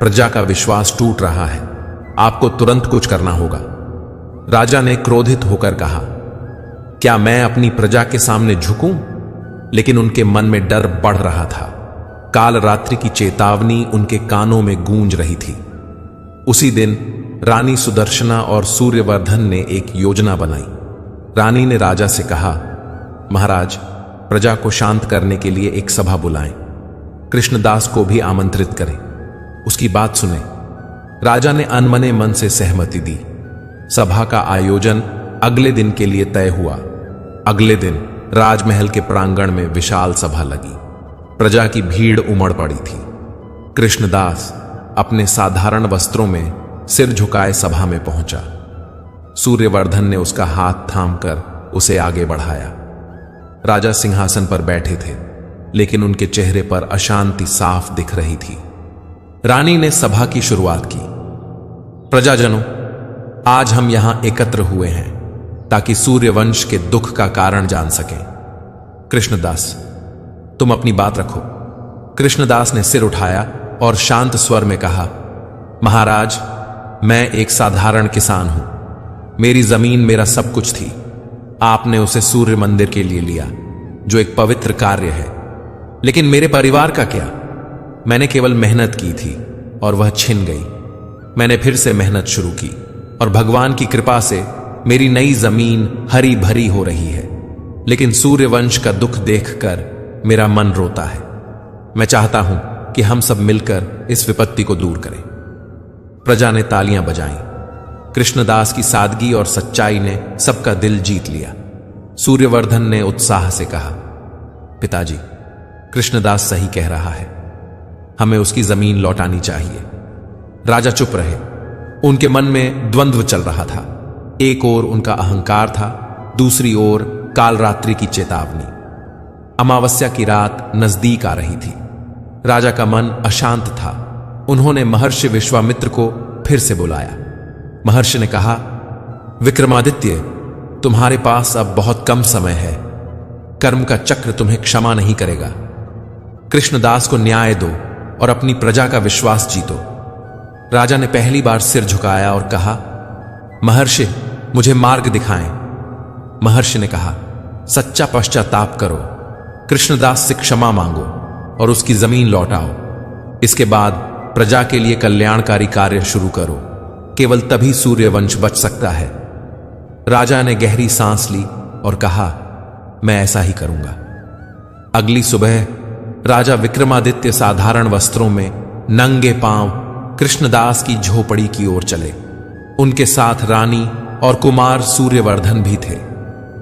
प्रजा का विश्वास टूट रहा है, आपको तुरंत कुछ करना होगा। राजा ने क्रोधित होकर कहा, क्या मैं अपनी प्रजा के सामने झुकूं? लेकिन उनके मन में डर बढ़ रहा था। कालरात्रि की चेतावनी उनके कानों में गूंज रही थी। उसी दिन रानी सुदर्शना और सूर्यवर्धन ने एक योजना बनाई। रानी ने राजा से कहा, महाराज, प्रजा को शांत करने के लिए एक सभा बुलाएं। कृष्णदास को भी आमंत्रित करें, उसकी बात सुने। राजा ने अनमने मन से सहमति दी। सभा का आयोजन अगले दिन के लिए तय हुआ। अगले दिन राजमहल के प्रांगण में विशाल सभा लगी। प्रजा की भीड़ उमड़ पड़ी थी। कृष्णदास अपने साधारण वस्त्रों में सिर झुकाए सभा में पहुंचा। सूर्यवर्धन ने उसका हाथ थामकर उसे आगे बढ़ाया। राजा सिंहासन पर बैठे थे, लेकिन उनके चेहरे पर अशांति साफ दिख रही थी। रानी ने सभा की शुरुआत की। प्रजाजनों, आज हम यहां एकत्र हुए हैं ताकि सूर्यवंश के दुख का कारण जान सकें। कृष्णदास, तुम अपनी बात रखो। कृष्णदास ने सिर उठाया और शांत स्वर में कहा, महाराज, मैं एक साधारण किसान हूं। मेरी जमीन मेरा सब कुछ थी। आपने उसे सूर्य मंदिर के लिए लिया, जो एक पवित्र कार्य है। लेकिन मेरे परिवार का क्या? मैंने केवल मेहनत की थी और वह छिन गई। मैंने फिर से मेहनत शुरू की और भगवान की कृपा से मेरी नई जमीन हरी भरी हो रही है। लेकिन सूर्यवंश का दुख देखकर मेरा मन रोता है। मैं चाहता हूं कि हम सब मिलकर इस विपत्ति को दूर करें। प्रजा ने तालियां बजाईं। कृष्णदास की सादगी और सच्चाई ने सबका दिल जीत लिया। सूर्यवर्धन ने उत्साह से कहा, पिताजी, कृष्णदास सही कह रहा है। हमें उसकी जमीन लौटानी चाहिए। राजा चुप रहे। उनके मन में द्वंद्व चल रहा था। एक ओर उनका अहंकार था, दूसरी ओर कालरात्रि की चेतावनी। अमावस्या की रात नजदीक आ रही थी। राजा का मन अशांत था। उन्होंने महर्षि विश्वामित्र को फिर से बुलाया। महर्षि ने कहा, विक्रमादित्य, तुम्हारे पास अब बहुत कम समय है। कर्म का चक्र तुम्हें क्षमा नहीं करेगा। कृष्णदास को न्याय दो और अपनी प्रजा का विश्वास जीतो। राजा ने पहली बार सिर झुकाया और कहा, महर्षि, मुझे मार्ग दिखाएं। महर्षि ने कहा, सच्चा पश्चाताप करो, कृष्णदास से क्षमा मांगो और उसकी जमीन लौटाओ। इसके बाद प्रजा के लिए कल्याणकारी कार्य शुरू करो। केवल तभी सूर्यवंश बच सकता है। राजा ने गहरी सांस ली और कहा, मैं ऐसा ही करूंगा। अगली सुबह राजा विक्रमादित्य साधारण वस्त्रों में नंगे पांव कृष्णदास की झोपड़ी की ओर चले। उनके साथ रानी और कुमार सूर्यवर्धन भी थे।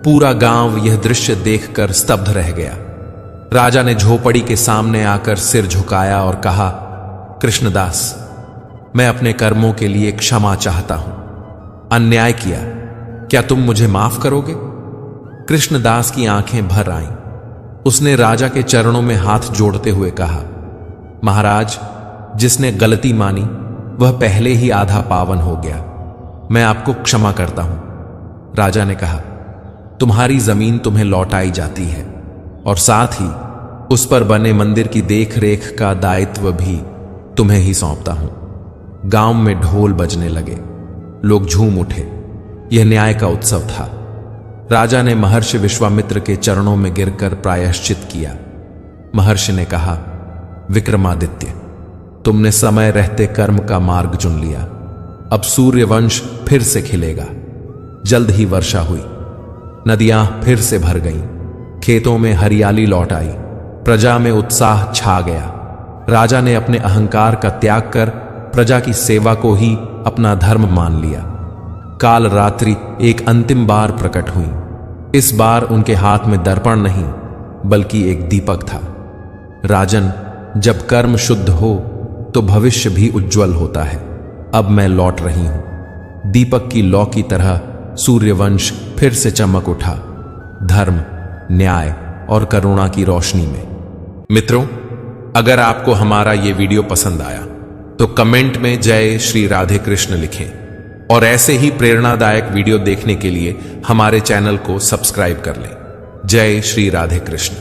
पूरा गांव यह दृश्य देखकर स्तब्ध रह गया। राजा ने झोपड़ी के सामने आकर सिर झुकाया और कहा, कृष्णदास, मैं अपने कर्मों के लिए क्षमा चाहता हूं। अन्याय किया, क्या तुम मुझे माफ करोगे? कृष्णदास की आंखें भर आईं। उसने राजा के चरणों में हाथ जोड़ते हुए कहा, महाराज, जिसने गलती मानी वह पहले ही आधा पावन हो गया। मैं आपको क्षमा करता हूं। राजा ने कहा, तुम्हारी जमीन तुम्हें लौटाई जाती है और साथ ही उस पर बने मंदिर की देखरेख का दायित्व भी तुम्हें ही सौंपता हूं। गांव में ढोल बजने लगे। लोग झूम उठे। यह न्याय का उत्सव था। राजा ने महर्षि विश्वामित्र के चरणों में गिरकर प्रायश्चित किया। महर्षि ने कहा, विक्रमादित्य, तुमने समय रहते कर्म का मार्ग चुन लिया। अब सूर्यवंश फिर से खिलेगा। जल्द ही वर्षा हुई। नदियां फिर से भर गईं। खेतों में हरियाली लौट आई। प्रजा में उत्साह छा गया। राजा ने अपने अहंकार का त्याग कर प्रजा की सेवा को ही अपना धर्म मान लिया। काल रात्रि एक अंतिम बार प्रकट हुई। इस बार उनके हाथ में दर्पण नहीं, बल्कि एक दीपक था। राजन, जब कर्म शुद्ध हो तो भविष्य भी उज्जवल होता है। अब मैं लौट रही हूं। दीपक की लौ की तरह सूर्यवंश फिर से चमक उठा, धर्म, न्याय और करुणा की रोशनी में। मित्रों, अगर आपको हमारा ये वीडियो पसंद आया तो कमेंट में जय श्री राधे कृष्ण लिखें और ऐसे ही प्रेरणादायक वीडियो देखने के लिए हमारे चैनल को सब्सक्राइब कर लें। जय श्री राधे कृष्ण।